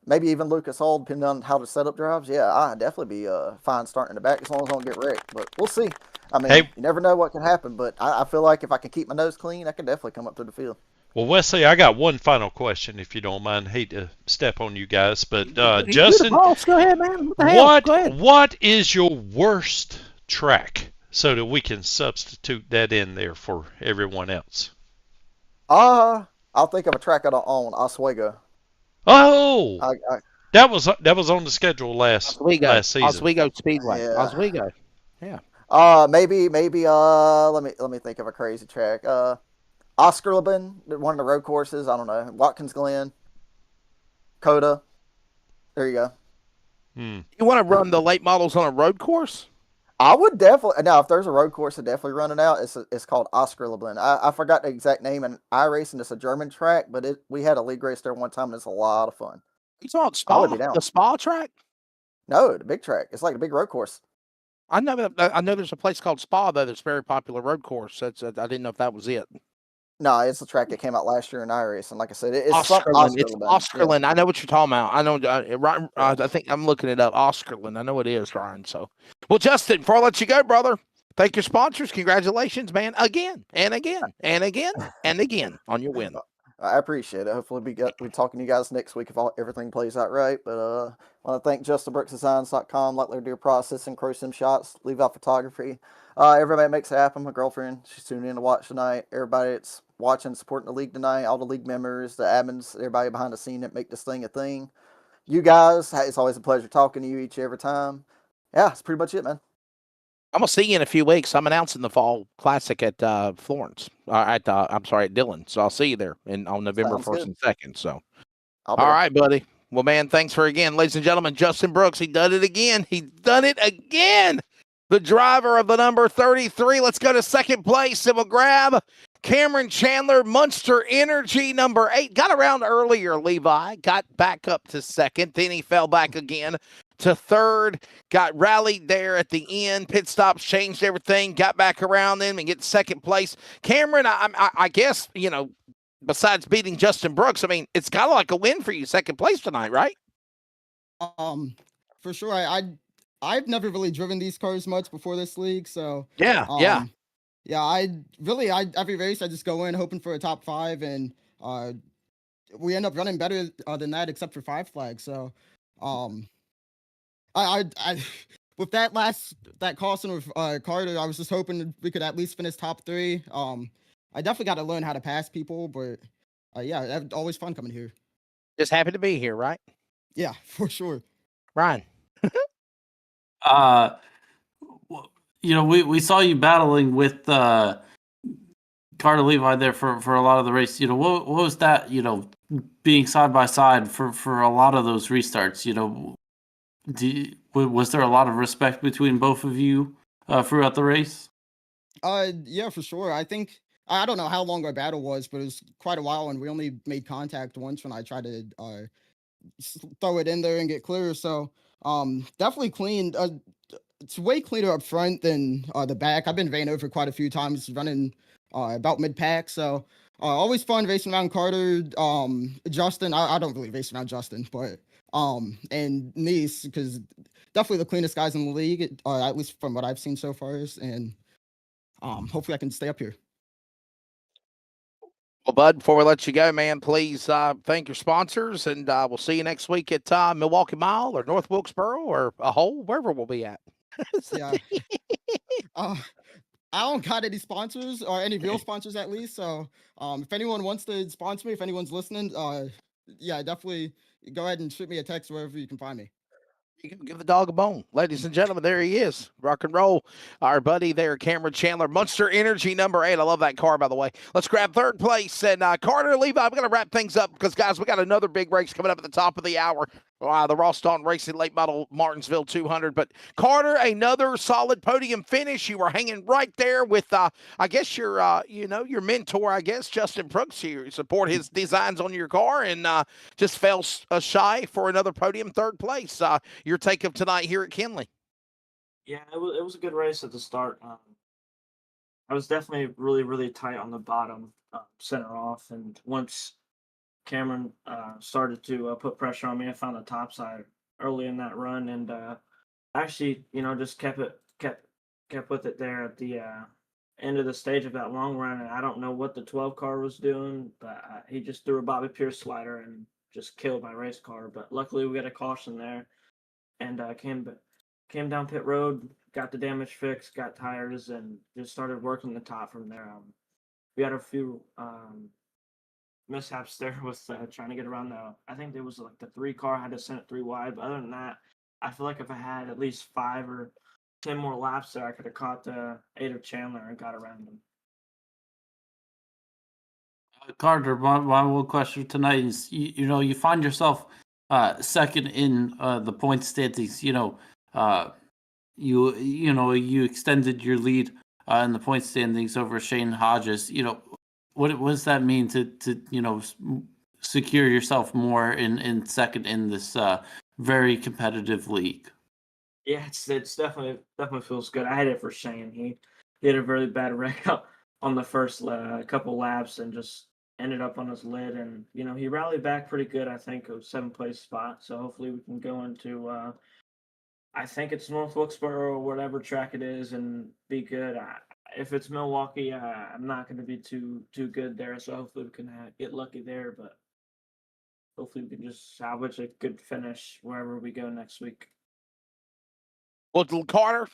maybe even Lucas Oil, depending on how the setup drives. Yeah, I'd definitely be fine starting in the back as long as I don't get wrecked. But we'll see. I mean, you never know what can happen. But I feel like if I can keep my nose clean, I can definitely come up through the field. Well, Wesley, I got one final question, if you don't mind. Hate to step on you guys, but Justin, go ahead, man. What the hell? Go ahead. What is your worst track so that we can substitute that in there for everyone else? I'll think of a track I don't own, Oswego. Oh, that was on the schedule last season. Oswego Speedway. Yeah. Oswego. Yeah. Maybe. Let me think of a crazy track. Oscarleben, one of the road courses. I don't know. Watkins Glen, Coda. There you go. You want to run the late models on a road course? I would definitely. Now, if there's a road course to definitely run it out, it's called Oscarleben. I forgot the exact name, and iRacing is a German track, but we had a league race there one time, and it's a lot of fun. You talking Spa? The Spa track? No, the big track. It's like a big road course. I know there's a place called Spa, though, that's a very popular road course. I didn't know if that was it. No, it's a track that came out last year in iRacing. Like I said, it's Oscarlin. It's Oscarlin. Yeah. I know what you're talking about. I know. I think I'm looking it up. Oscarlin. I know it is, Ryan. So, well, Justin, before I let you go, brother, thank your sponsors. Congratulations, man, again and again and again and again on your win. I appreciate it. Hopefully, we talking to you guys next week if everything plays out right. But I want to thank JustinBrooksDesigns.com, Lightler Deer Processing, Crow Sim Shots, Leave Out Photography. Everybody makes it happen. My girlfriend, she's tuning in to watch tonight. Everybody that's watching, supporting the league tonight, all the league members, the admins, everybody behind the scene that make this thing a thing. You guys, it's always a pleasure talking to you each and every time. Yeah, that's pretty much it, man. I'm gonna see you in a few weeks. I'm announcing the Fall Classic at Florence. At Dillon. So I'll see you there on November 1st and 2nd. So, all right, buddy. Well, man, thanks for again, ladies and gentlemen, Justin Brooks. He done it again. The driver of the number 33. Let's go to second place, and we'll grab Cameron Chandler, Munster Energy, number 8. Got around earlier, Levi. Got back up to second. Then he fell back again to third. Got rallied there at the end. Pit stops changed everything. Got back around them and get second place. Cameron, I guess, besides beating Justin Brooks, I mean, it's kind of like a win for you, second place tonight, right? For sure. I've never really driven these cars much before this league, so yeah. Every race I just go in hoping for a top 5, and we end up running better than that, except for 5 flags. So, I with that caution with Carter, I was just hoping we could at least finish top 3. I definitely got to learn how to pass people, but it's always fun coming here. Just happy to be here, right? Yeah, for sure. Ryan. We saw you battling with Carter Levi there for a lot of the race. What was that? Being side by side for a lot of those restarts. Was there a lot of respect between both of you throughout the race? Yeah, for sure. I think I don't know how long our battle was, but it was quite a while, and we only made contact once when I tried to throw it in there and get clear. So definitely clean. It's way cleaner up front than the back. I've been ran over quite a few times running about mid-pack. So always fun racing around Carter. Justin, I don't really race around Justin, but and Nice, because definitely the cleanest guys in the league, at least from what I've seen so far. And hopefully I can stay up here. Well, Bud, before we let you go, man, please thank your sponsors, and we'll see you next week at Milwaukee Mile or North Wilkesboro or a hole, wherever we'll be at. Yeah. I don't got any sponsors or any real sponsors at least. So if anyone wants to sponsor me, if anyone's listening, definitely go ahead and shoot me a text wherever you can find me. Give the dog a bone. Ladies and gentlemen, there he is. Rock and roll. Our buddy there, Cameron Chandler. Monster Energy number 8. I love that car, by the way. Let's grab third place. And Carter, Levi, I'm going to wrap things up because, guys, we got another big race coming up at the top of the hour. The Ross Dalton Racing Late Model Martinsville 200. But, Carter, another solid podium finish. You were hanging right there with, I guess, your mentor, I guess, Justin Brooks. You support his designs on your car and just fell shy for another podium third place. Your take of tonight here at Kinley. Yeah, it was a good race at the start. I was definitely really, really tight on the bottom, center off. And once Cameron started to put pressure on me, I found the top side early in that run, and actually, just kept with it there at the end of the stage of that long run. And I don't know what the 12 car was doing, but he just threw a Bobby Pierce slider and just killed my race car. But luckily, we got a caution there, and came down pit road, got the damage fixed, got tires, and just started working the top from there. We had a few mishaps there with trying to get around I think there was like the 3 car, had to send it 3 wide. But other than that, I feel like if I had at least 5 or 10 more laps there, I could have caught the 8 of Chandler and got around him. Carter, my one question tonight is, you find yourself second in the point standings. You extended your lead in the point standings over Shane Hodges. What does that mean to secure yourself more in second in this very competitive league? Yeah, it's definitely feels good. I had it for Shane. He had a really bad wreck up on the first couple laps and just ended up on his lid. And he rallied back pretty good. I think a 7th place spot. So hopefully we can go into I think it's North Wilkesboro or whatever track it is and be good. If it's Milwaukee, I'm not going to be too good there. So hopefully we can get lucky there. But hopefully we can just salvage a good finish wherever we go next week. Well, Carter,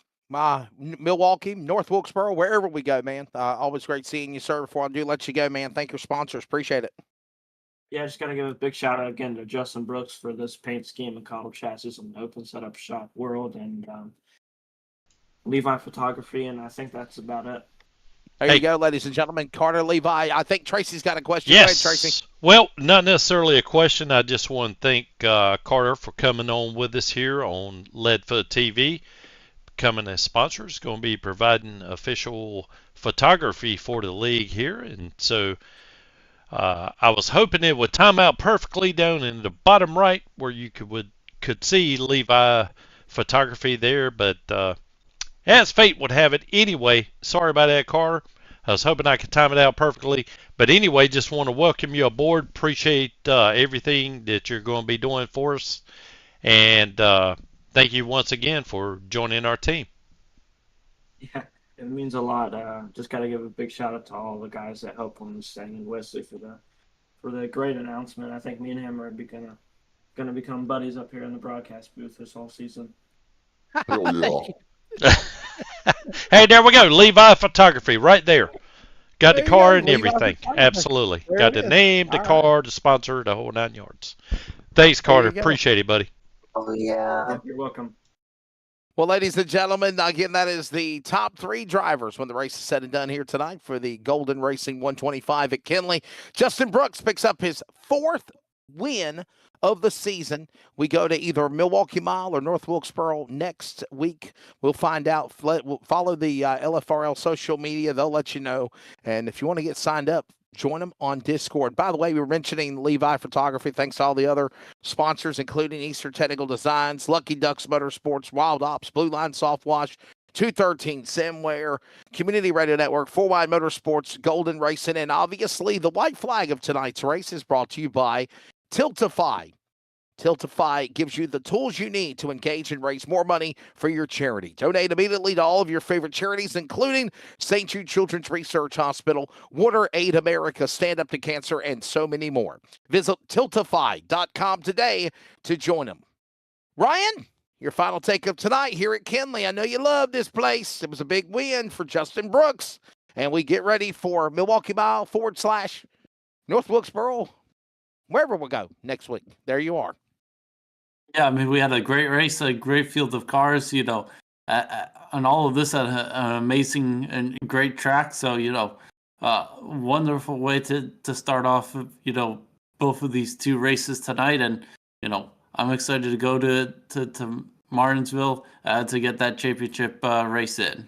Milwaukee, North Wilkesboro, wherever we go, man. Always great seeing you, sir. Before I do let you go, man, thank your sponsors. Appreciate it. Yeah, I just got to give a big shout out again to Justin Brooks for this paint scheme and Cottle Chassis and Open Setup Shop World, and Levi Photography, and I think that's about it. There you go, ladies and gentlemen. Carter, Levi. I think Tracy's got a question. Yes. Go ahead, Tracy. Well, not necessarily a question. I just want to thank Carter for coming on with us here on Leadfoot TV. Becoming a sponsor is going to be providing official photography for the league here. And so I was hoping it would time out perfectly down in the bottom right where you could see Levi Photography there. But as fate would have it, anyway, sorry about that, Carter. I was hoping I could time it out perfectly. But anyway, just want to welcome you aboard. Appreciate everything that you're going to be doing for us. And thank you once again for joining our team. Yeah, it means a lot. Just got to give a big shout out to all the guys that helped on this thing, and Wesley for the great announcement. I think me and him are gonna become buddies up here in the broadcast booth this whole season. Hell yeah. Hey, there we go. Levi Photography right there. Got the There you car go, and Levi everything. Photography. Absolutely. There Got it the is. name, the All car, the sponsor, the whole 9 yards. Thanks, There you Carter. go. Appreciate it, buddy. Oh yeah. You're welcome. Well, ladies and gentlemen, again, that is the top 3 drivers when the race is said and done here tonight for the Golden Racing 125 at Kinley. Justin Brooks picks up his 4th win of the season. We go to either Milwaukee Mile or North Wilkesboro next week. We'll find out. We'll follow the LFRL social media. They'll let you know. And if you want to get signed up, join them on Discord. By the way, we were mentioning Levi Photography. Thanks to all the other sponsors, including Eastern Technical Designs, Lucky Ducks Motorsports, Wild Ops, Blue Line Soft Wash, 213 Simware, Community Radio Network, 4Y Motorsports, Golden Racing, and obviously the white flag of tonight's race is brought to you by Tiltify. Tiltify gives you the tools you need to engage and raise more money for your charity. Donate immediately to all of your favorite charities, including St. Jude Children's Research Hospital, Water Aid America, Stand Up to Cancer, and so many more. Visit tiltify.com today to join them. Ryan, your final take of tonight here at Kinley. I know you love this place. It was a big win for Justin Brooks. And we get ready for Milwaukee Mile / North Wilkesboro, wherever we go next week. There you are. Yeah, I mean, we had a great race, a great field of cars, and all of this at an amazing and great track. So, wonderful way to start off, both of these two races tonight. And, I'm excited to go to Martinsville to get that championship race in.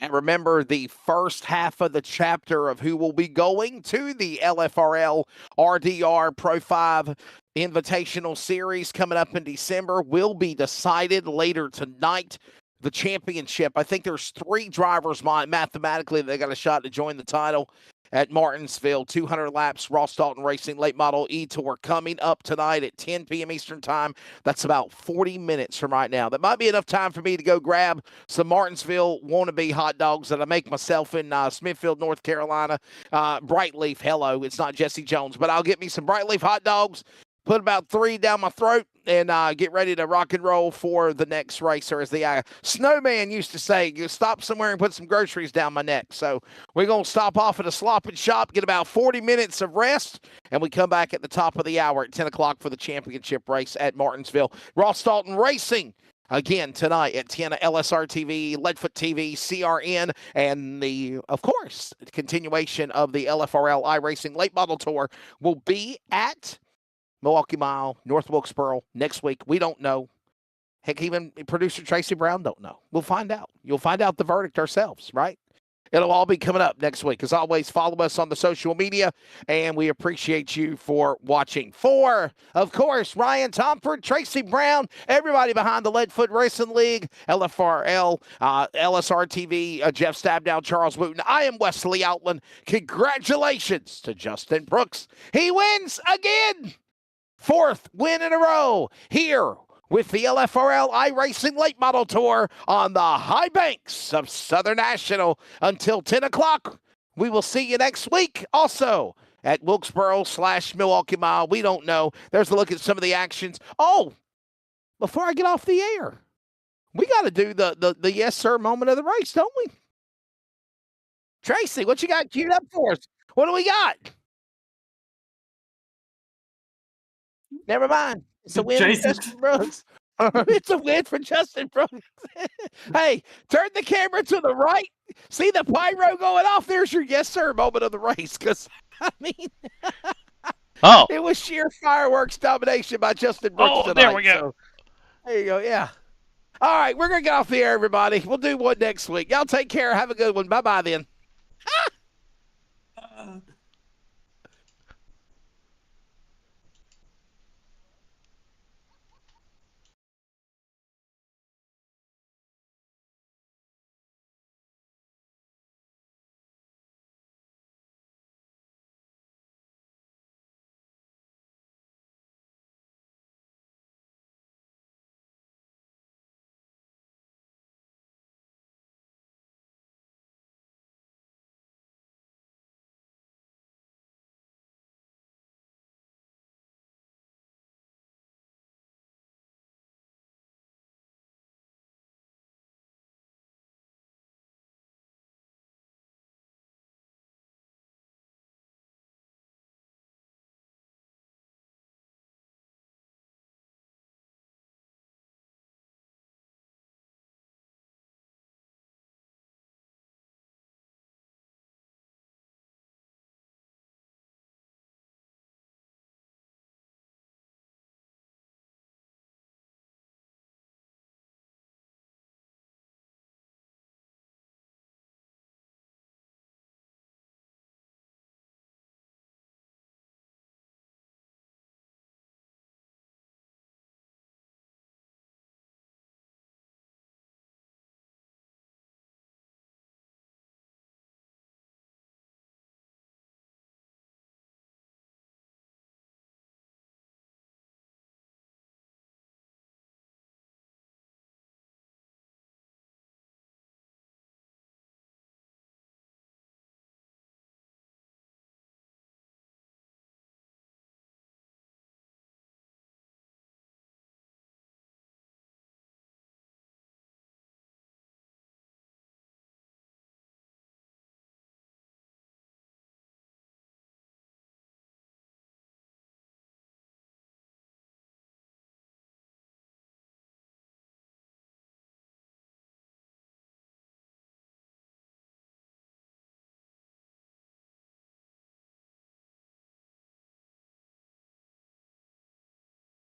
And remember, the first half of the chapter of who will be going to the LFRL RDR Pro 5 Invitational Series coming up in December will be decided later tonight. The championship, I think there's 3 drivers mathematically they got a shot to join the title at Martinsville. 200 laps, Ross Dalton Racing Late Model E-Tour coming up tonight at 10 p.m. Eastern Time. That's about 40 minutes from right now. That might be enough time for me to go grab some Martinsville wannabe hot dogs that I make myself in Smithfield, North Carolina. Brightleaf, hello, it's not Jesse Jones, but I'll get me some Brightleaf hot dogs, put about 3 down my throat, and get ready to rock and roll for the next race. Or as the snowman used to say, you stop somewhere and put some groceries down my neck. So we're going to stop off at a Slop and Shop, get about 40 minutes of rest, and we come back at the top of the hour at 10 o'clock for the championship race at Martinsville. Ross Dalton Racing again tonight at 10, LSR TV, Leadfoot TV, CRN, and of course, continuation of the LFRL iRacing Late Model Tour will be at Milwaukee Mile, North Wilkesboro next week. We don't know. Heck, even producer Tracy Brown don't know. We'll find out. You'll find out the verdict ourselves, right? It'll all be coming up next week. As always, follow us on the social media, and we appreciate you for watching. For, of course, Ryan Tomford, Tracy Brown, everybody behind the Leadfoot Racing League, LFRL, LSR TV, Jeff Stabdown, Charles Wooten. I am Wesley Outland. Congratulations to Justin Brooks. He wins again. 4th win in a row here with the LFRL iRacing Late Model Tour on the high banks of Southern National. Until 10 o'clock, we will see you next week. Also at Wilkesboro/Milwaukee Mile. We don't know. There's a look at some of the actions. Oh, before I get off the air, we got to do the yes, sir moment of the race, don't we? Tracy, what you got queued up for us? What do we got? Never mind. It's a win for Justin Brooks. It's a win for Justin Brooks. Hey, turn the camera to the right. See the pyro going off? There's your yes, sir moment of the race. Because, I mean, it was sheer fireworks domination by Justin Brooks tonight. There we go. So, there you go. Yeah. All right, we're going to get off the air, everybody. We'll do one next week. Y'all take care. Have a good one. Bye-bye then.